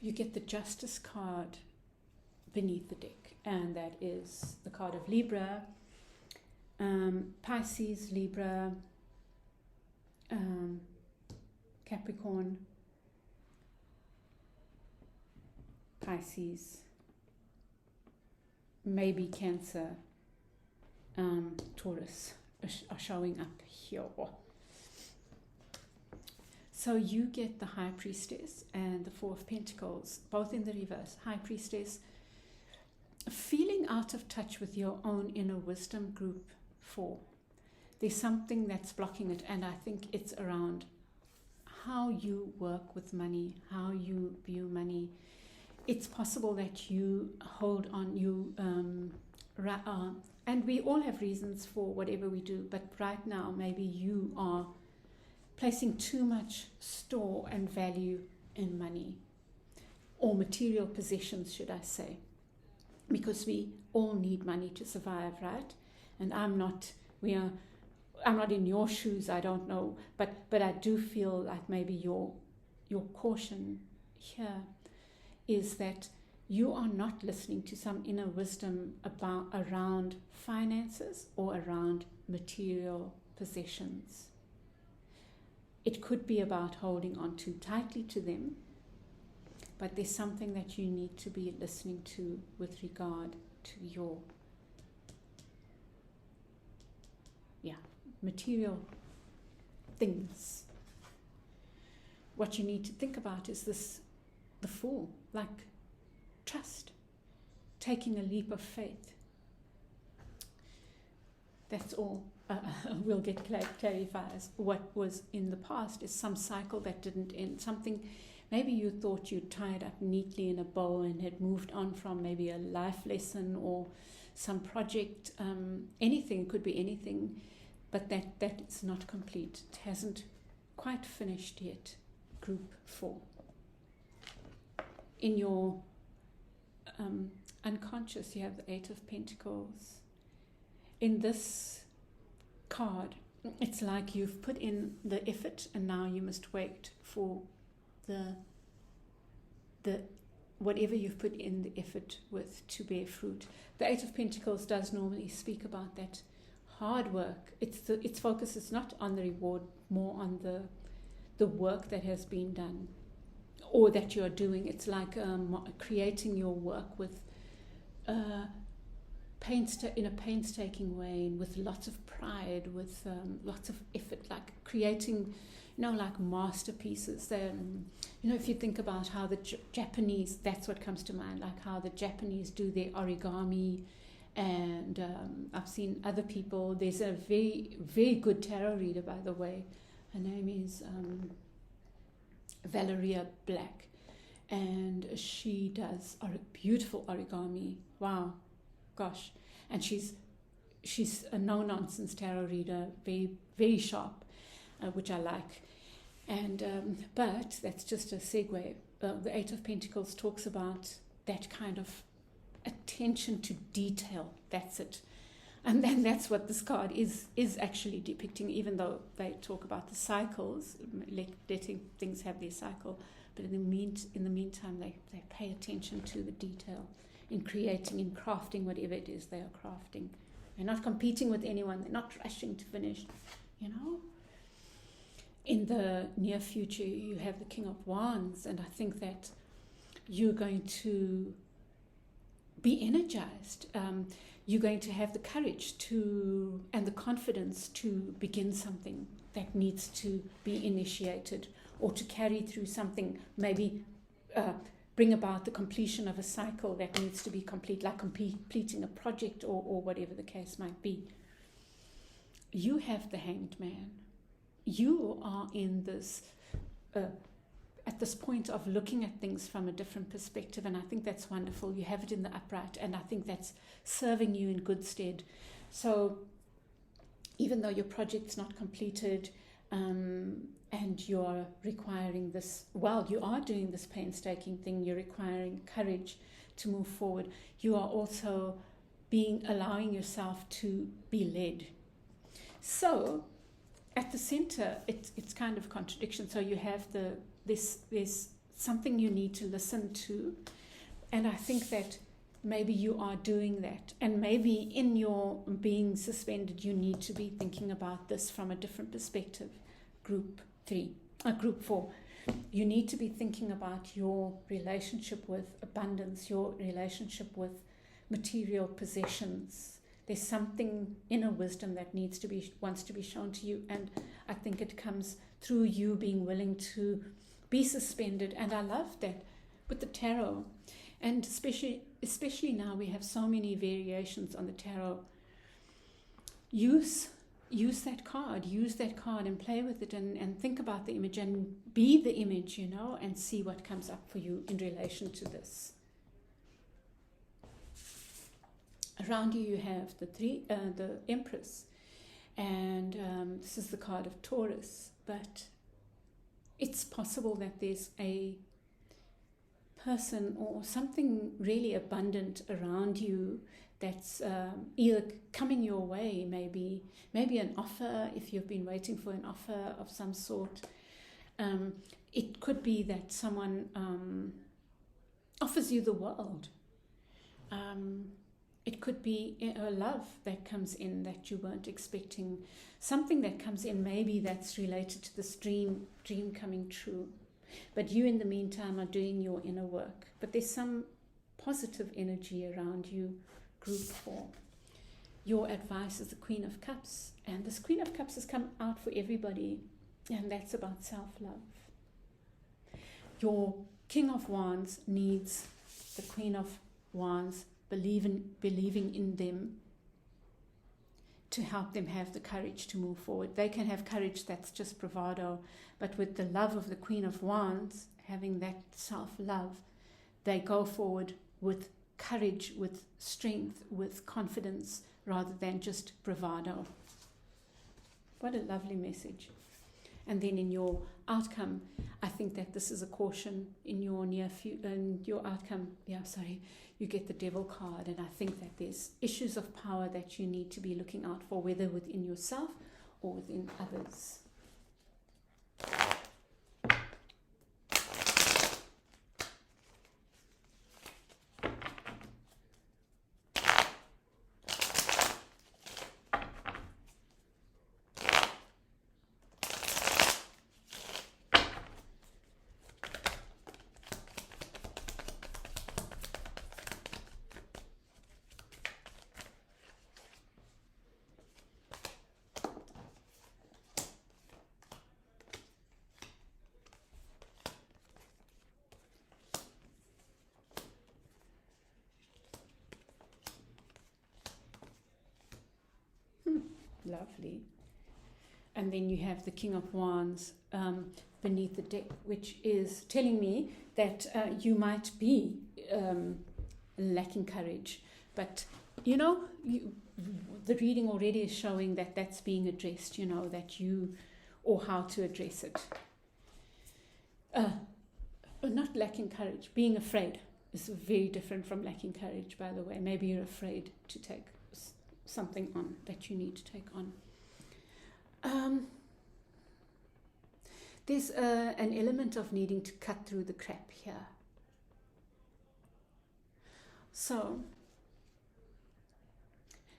You get the Justice card beneath the deck, and that is the card of Libra, Pisces, Libra, Capricorn, Pisces, maybe Cancer, Taurus are showing up here. So you get the High Priestess and the Four of Pentacles, both in the reverse. High Priestess, feeling out of touch with your own inner wisdom, group 4. There's something that's blocking it, and I think it's around how you work with money, how you view money. It's possible that you hold on, and we all have reasons for whatever we do, but right now maybe you are placing too much store and value in money, or material possessions, should I say, because we all need money to survive, right? And I'm not in your shoes, I don't know, but I do feel like maybe your caution here is that you are not listening to some inner wisdom around finances or around material possessions. It could be about holding on too tightly to them, but there's something that you need to be listening to with regard to your material things. What you need to think about is the Fool, like trust, taking a leap of faith. That's all. We'll get clarifies. What was in the past is some cycle that didn't end. Something, maybe you thought you tied up neatly in a bow and had moved on from maybe a life lesson or some project. Anything, could be anything, but that is not complete. It hasn't quite finished yet. Group 4. In your unconscious, you have the 8 of Pentacles. In this card, it's like you've put in the effort and now you must wait for the whatever you've put in the effort with to bear fruit. The 8 of Pentacles does normally speak about that hard work. Its focus is not on the reward, more on the work that has been done or that you are doing. It's like creating your work with in a painstaking way, with lots of pride, with lots of effort, like creating, like masterpieces. If you think about how the Japanese, that's what comes to mind, like how the Japanese do their origami, and I've seen other people. There's a very, very good tarot reader, by the way. Her name is Valeria Black, and she does beautiful origami. Wow. Gosh, and she's a no-nonsense tarot reader, very, very sharp, which I like. And but that's just a segue. The 8 of Pentacles talks about that kind of attention to detail. That's it. And then that's what this card is actually depicting, even though they talk about the cycles, letting things have their cycle. But in the meantime, they pay attention to the detail in creating, in crafting whatever it is they are crafting. They're not competing with anyone. They're not rushing to finish, you know. In the near future, you have the King of Wands, and I think that you're going to be energized. You're going to have the courage and the confidence to begin something that needs to be initiated, or to carry through something, maybe bring about the completion of a cycle that needs to be complete, like completing a project or whatever the case might be. You have the Hanged Man. You are in this at this point of looking at things from a different perspective, and I think that's wonderful. You have it in the upright, and I think that's serving you in good stead. So even though your project's not completed, and you're requiring this, while you are doing this painstaking thing, you're requiring courage to move forward, you are also allowing yourself to be led. So at the center, it's kind of contradiction. So you have there's something you need to listen to, and I think that maybe you are doing that, and maybe in your being suspended, you need to be thinking about this from a different perspective. Group 4, you need to be thinking about your relationship with abundance, your relationship with material possessions. There's something, inner wisdom, that wants to be shown to you, and I think it comes through you being willing to be suspended. And I love that with the tarot, and especially now we have so many variations on the tarot. Use that card, and play with it, and think about the image, and be the image, you know, and see what comes up for you in relation to this. Around you have the Empress, and this is the card of Taurus, but it's possible that there's a person or something really abundant around you that's either coming your way, maybe an offer, if you've been waiting for an offer of some sort. It could be that someone offers you the world. It could be a love that comes in that you weren't expecting, something that comes in maybe that's related to this dream coming true. But you, in the meantime, are doing your inner work. But there's some positive energy around you. Group 4. Your advice is the Queen of Cups. And this Queen of Cups has come out for everybody. And that's about self-love. Your King of Wands needs the Queen of Wands believing in them to help them have the courage to move forward. They can have courage that's just bravado, but with the love of the Queen of Wands, having that self-love, they go forward with courage, with strength, with confidence, rather than just bravado. What a lovely message. And then in your outcome, I think that this is a caution in your your outcome. You get the Devil card, and I think that there's issues of power that you need to be looking out for, whether within yourself or within others. Lovely. And then you have the King of Wands beneath the deck, which is telling me that you might be lacking courage. But, the reading already is showing that that's being addressed, or how to address it. Not lacking courage, being afraid is very different from lacking courage, by the way. Maybe you're afraid to take something on that you need to take on. There's an element of needing to cut through the crap here. So,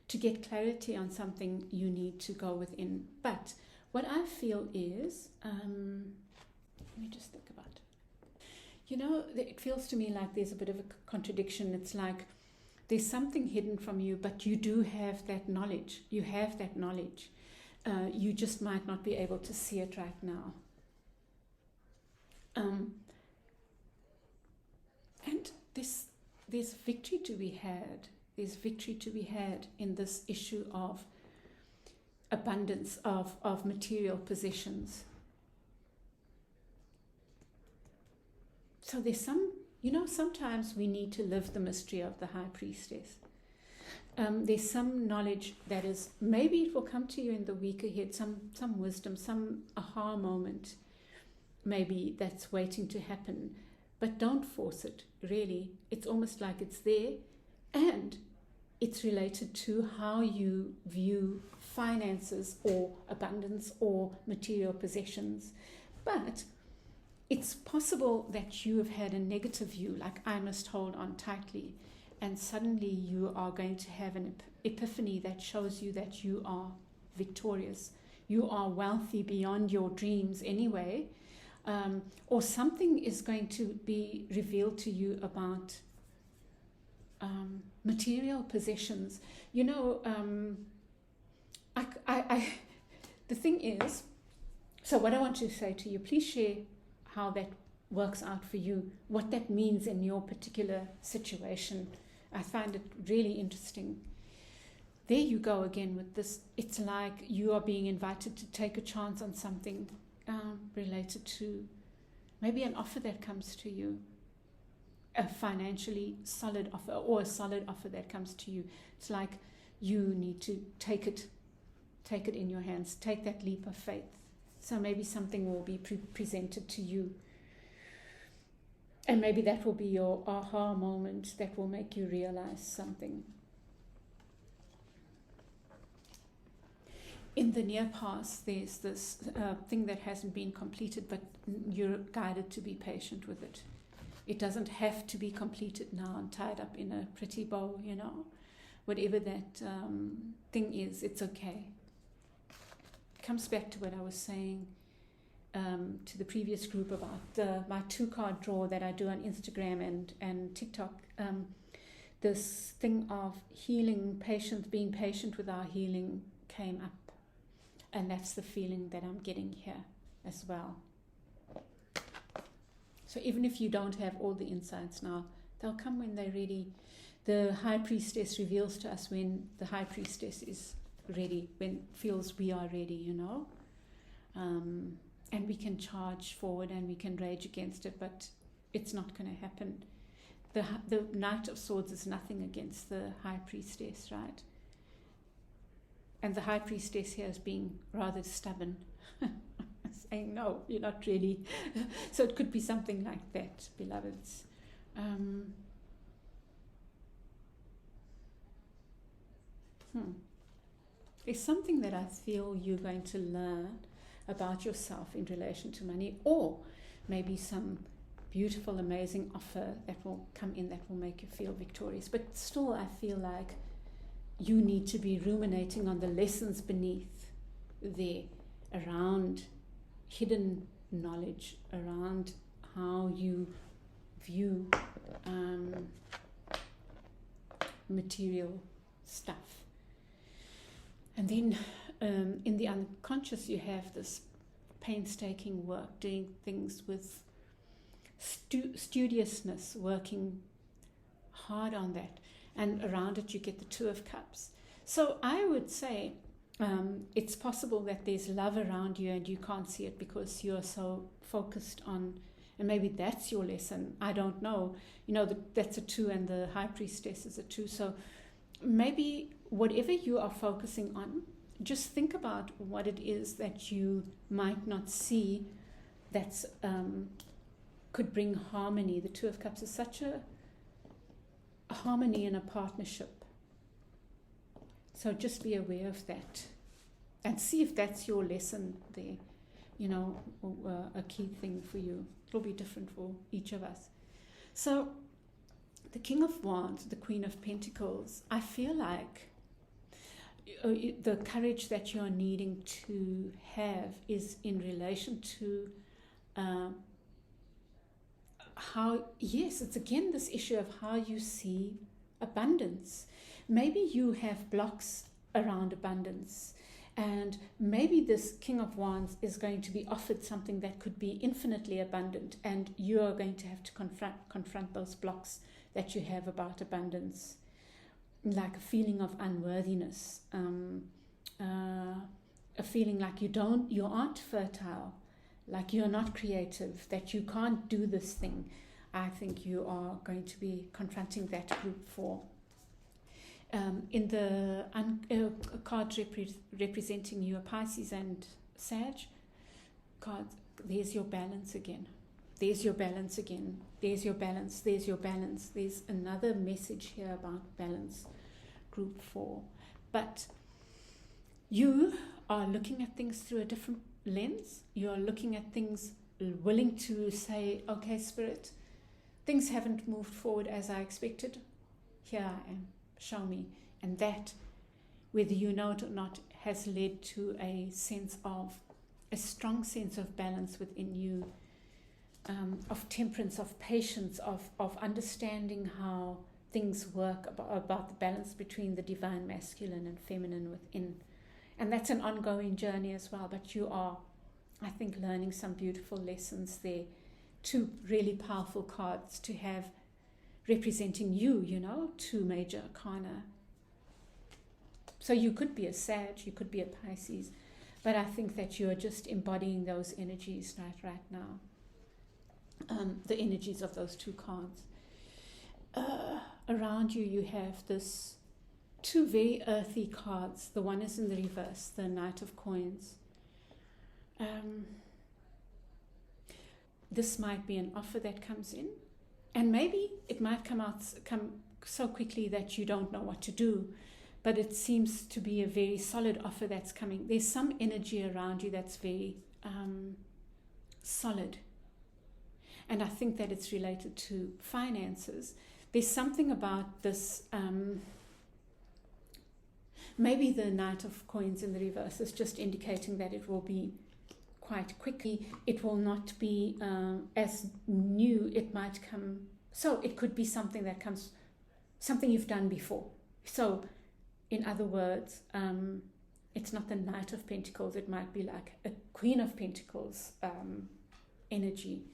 to get clarity on something, you need to go within. But what I feel is, let me just think about it. You know, it feels to me like there's a bit of a contradiction. It's like there's something hidden from you, but you do have that knowledge. You have that knowledge. You just might not be able to see it right now. And there's victory to be had. There's victory to be had in this issue of abundance of material possessions. So there's sometimes we need to live the mystery of the High Priestess. There's some knowledge that is, maybe it will come to you in the week ahead, some wisdom, some aha moment, maybe that's waiting to happen. But don't force it, really. It's almost like it's there, and it's related to how you view finances or abundance or material possessions. But it's possible that you have had a negative view, like I must hold on tightly, and suddenly you are going to have an epiphany that shows you that you are victorious. You are wealthy beyond your dreams anyway. Or something is going to be revealed to you about material possessions. You know, the thing is, so what I want to say to you, please share how that works out for you, what that means in your particular situation. I find it really interesting. There you go again with this. It's like you are being invited to take a chance on something related to maybe an offer that comes to you, a financially solid offer or a solid offer that comes to you. It's like you need to take it in your hands, take that leap of faith. So maybe something will be presented to you, and maybe that will be your aha moment that will make you realize something. In the near past, there's this thing that hasn't been completed, but you're guided to be patient with it. It doesn't have to be completed now and tied up in a pretty bow, you know. Whatever that thing is, it's okay. It comes back to what I was saying to the previous group about my 2-card draw that I do on Instagram and TikTok. This thing of healing, patience, being patient with our healing came up. And that's the feeling that I'm getting here as well. So even if you don't have all the insights now, they'll come when they're ready. The High Priestess reveals to us when the High Priestess is ready, when feels we are ready, you know. And we can charge forward and we can rage against it, but it's not going to happen. The Knight of Swords is nothing against the High Priestess, right? And the High Priestess here is being rather stubborn, saying, no, you're not ready. So it could be something like that, beloveds. There's something that I feel you're going to learn about yourself in relation to money, or maybe some beautiful, amazing offer that will come in that will make you feel victorious. But still, I feel like you need to be ruminating on the lessons beneath there, around hidden knowledge, around how you view material stuff. And then in the unconscious, you have this painstaking work, doing things with studiousness, working hard on that. And around it, you get the Two of Cups. So I would say it's possible that there's love around you and you can't see it because you're so focused on, and maybe that's your lesson. I don't know. You know, that's a 2 and the High Priestess is a 2. So maybe whatever you are focusing on, just think about what it is that you might not see that's could bring harmony. The Two of Cups is such a harmony in a partnership. So just be aware of that and see if that's your lesson there, a key thing for you. It'll be different for each of us. So the King of Wands, the Queen of Pentacles, I feel like the courage that you're needing to have is in relation to it's again this issue of how you see abundance. Maybe you have blocks around abundance, and maybe this King of Wands is going to be offered something that could be infinitely abundant, and you are going to have to confront those blocks that you have about abundance, like a feeling of unworthiness, a feeling like you aren't fertile, like you're not creative, that you can't do this thing. I think you are going to be confronting that group 4. In the cards representing you, Pisces and Sag cards, there's your balance again. There's your balance again. There's your balance. There's your balance. There's another message here about balance, group 4. But you are looking at things through a different lens. You're looking at things willing to say, okay, Spirit, things haven't moved forward as I expected. Here I am. Show me. And that, whether you know it or not, has led to a strong sense of balance within you, of temperance, of patience, of understanding how things work, about the balance between the divine masculine and feminine within. And that's an ongoing journey as well. But you are, I think, learning some beautiful lessons there. 2 really powerful cards to have representing you, 2 major arcana. So you could be a Sag, you could be a Pisces, but I think that you are just embodying those energies right now. The energies of those 2 cards. Around you have this 2 very earthy cards. The one is in the reverse, the Knight of Coins. This might be an offer that comes in, and maybe it might come so quickly that you don't know what to do, but it seems to be a very solid offer that's coming. There's some energy around you that's very solid, and I think that it's related to finances. There's something about this, maybe the Knight of Coins in the reverse is just indicating that it will be quite quickly. It will not be as new. It might come, so it could be something that comes, something you've done before. So in other words, it's not the Knight of Pentacles. It might be like a Queen of Pentacles energy.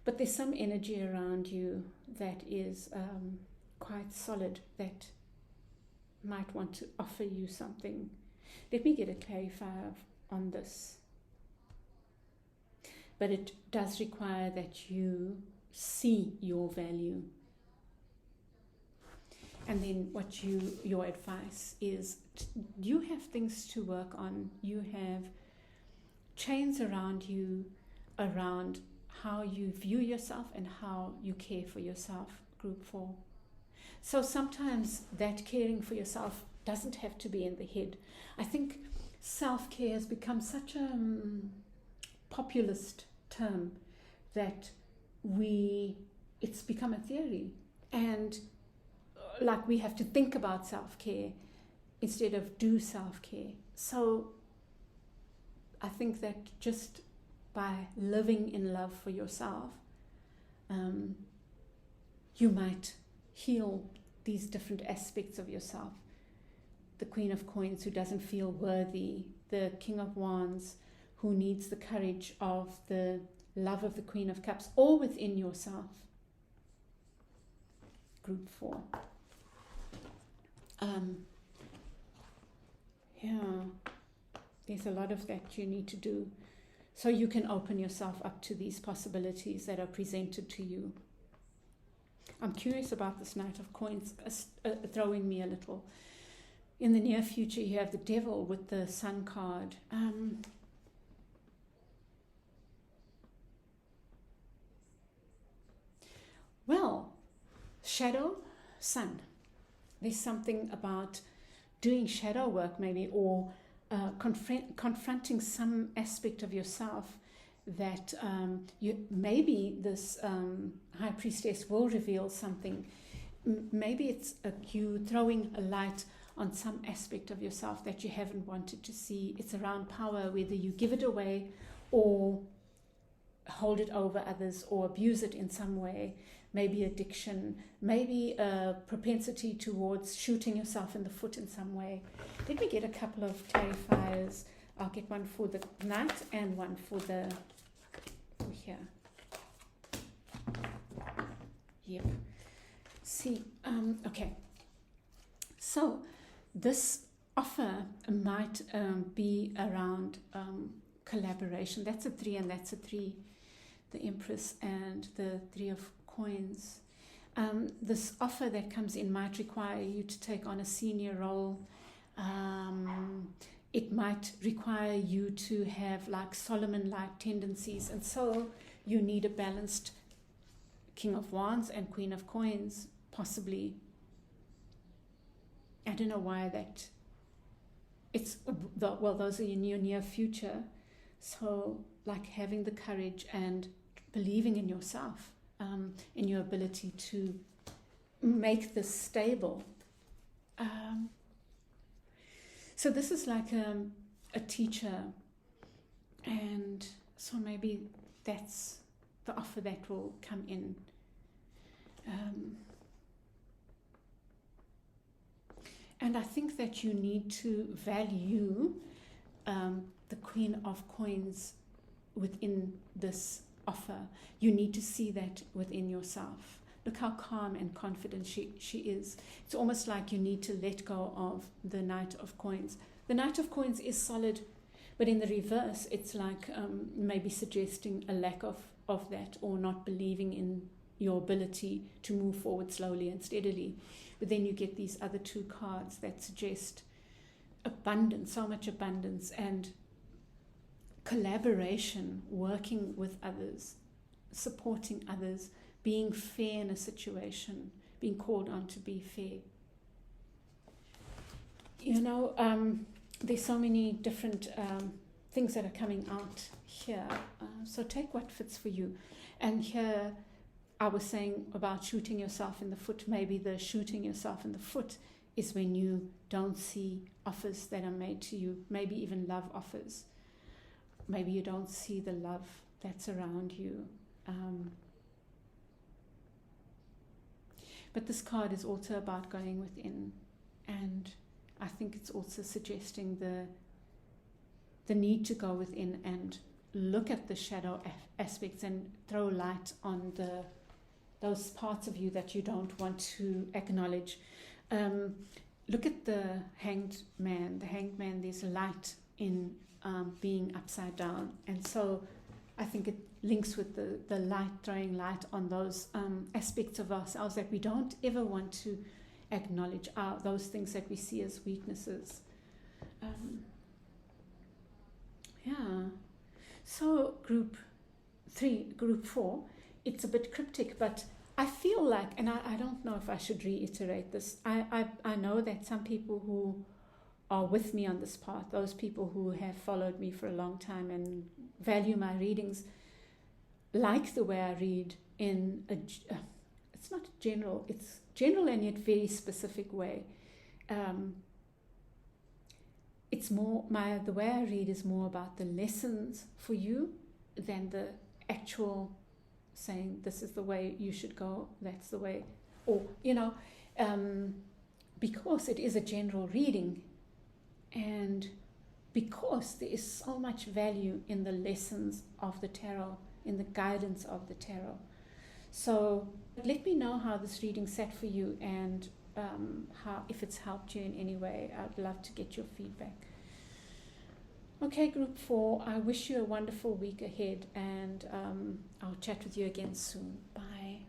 But there's some energy around you that is quite solid, that might want to offer you something. Let me get a clarifier on this. But it does require that you see your value. And then your advice is, you have things to work on. You have chains around you, around how you view yourself and how you care for yourself, group 4. So sometimes that caring for yourself doesn't have to be in the head. I think self-care has become such a populist term that it's become a theory, and like we have to think about self-care instead of do self-care. So I think that just by living in love for yourself, you might heal these different aspects of yourself. The Queen of Coins who doesn't feel worthy, the King of Wands who needs the courage of the love of the Queen of Cups, all within yourself. Group 4. There's a lot of that you need to do so you can open yourself up to these possibilities that are presented to you. I'm curious about this Knight of Coins throwing me a little. In the near future, you have the Devil with the Sun card. Well, shadow, sun. There's something about doing shadow work maybe, or confronting some aspect of yourself that maybe this high priestess will reveal something. Maybe it's you throwing a light on some aspect of yourself that you haven't wanted to see. It's around power, whether you give it away or hold it over others or abuse it in some way. Maybe addiction, maybe a propensity towards shooting yourself in the foot in some way. Let me get a couple of clarifiers. I'll get one for the night and one for here. Yep. See, okay. So this offer might be around collaboration. That's a 3, and that's a 3. The Empress and the 3 of Coins. This offer that comes in might require you to take on a senior role. It might require you to have like Solomon-like tendencies, and so you need a balanced King of Wands and Queen of Coins, possibly. I don't know why that. Those are in your near future. So like having the courage and believing in yourself, in your ability to make this stable. So this is like a teacher, and so maybe that's the offer that will come in. And I think that you need to value the Queen of Coins within this offer. You need to see that within yourself. Look how calm and confident she is. It's almost like you need to let go of the Knight of Coins. The Knight of Coins is solid, but in the reverse, it's like maybe suggesting a lack of that, or not believing in your ability to move forward slowly and steadily. But then you get these other 2 cards that suggest abundance, so much abundance, and collaboration, working with others, supporting others, being fair in a situation, being called on to be fair. You know, there's so many different things that are coming out here. So take what fits for you. And here I was saying about shooting yourself in the foot. Maybe the shooting yourself in the foot is when you don't see offers that are made to you, maybe even love offers. Maybe you don't see the love that's around you. But this card is also about going within, and I think it's also suggesting the need to go within and look at the shadow aspects and throw light on those parts of you that you don't want to acknowledge. Look at the Hanged Man. The Hanged Man, there's light in being upside down, and so I think it links with the light, throwing light on those aspects of ourselves that we don't ever want to acknowledge, those things that we see as weaknesses. So group 4, it's a bit cryptic, but I feel like, and I don't know if I should reiterate this, I know that some people who are with me on this path, those people who have followed me for a long time and value my readings, like the way I read in it's not general, it's general and yet very specific way. It's more, the way I read is more about the lessons for you than the actual saying, this is the way you should go, that's the way, or, because it is a general reading, and because there is so much value in the lessons of the tarot, in the guidance of the tarot. So let me know how this reading sat for you, and how, if it's helped you in any way. I'd love to get your feedback. Okay, group 4, I wish you a wonderful week ahead, and I'll chat with you again soon. Bye.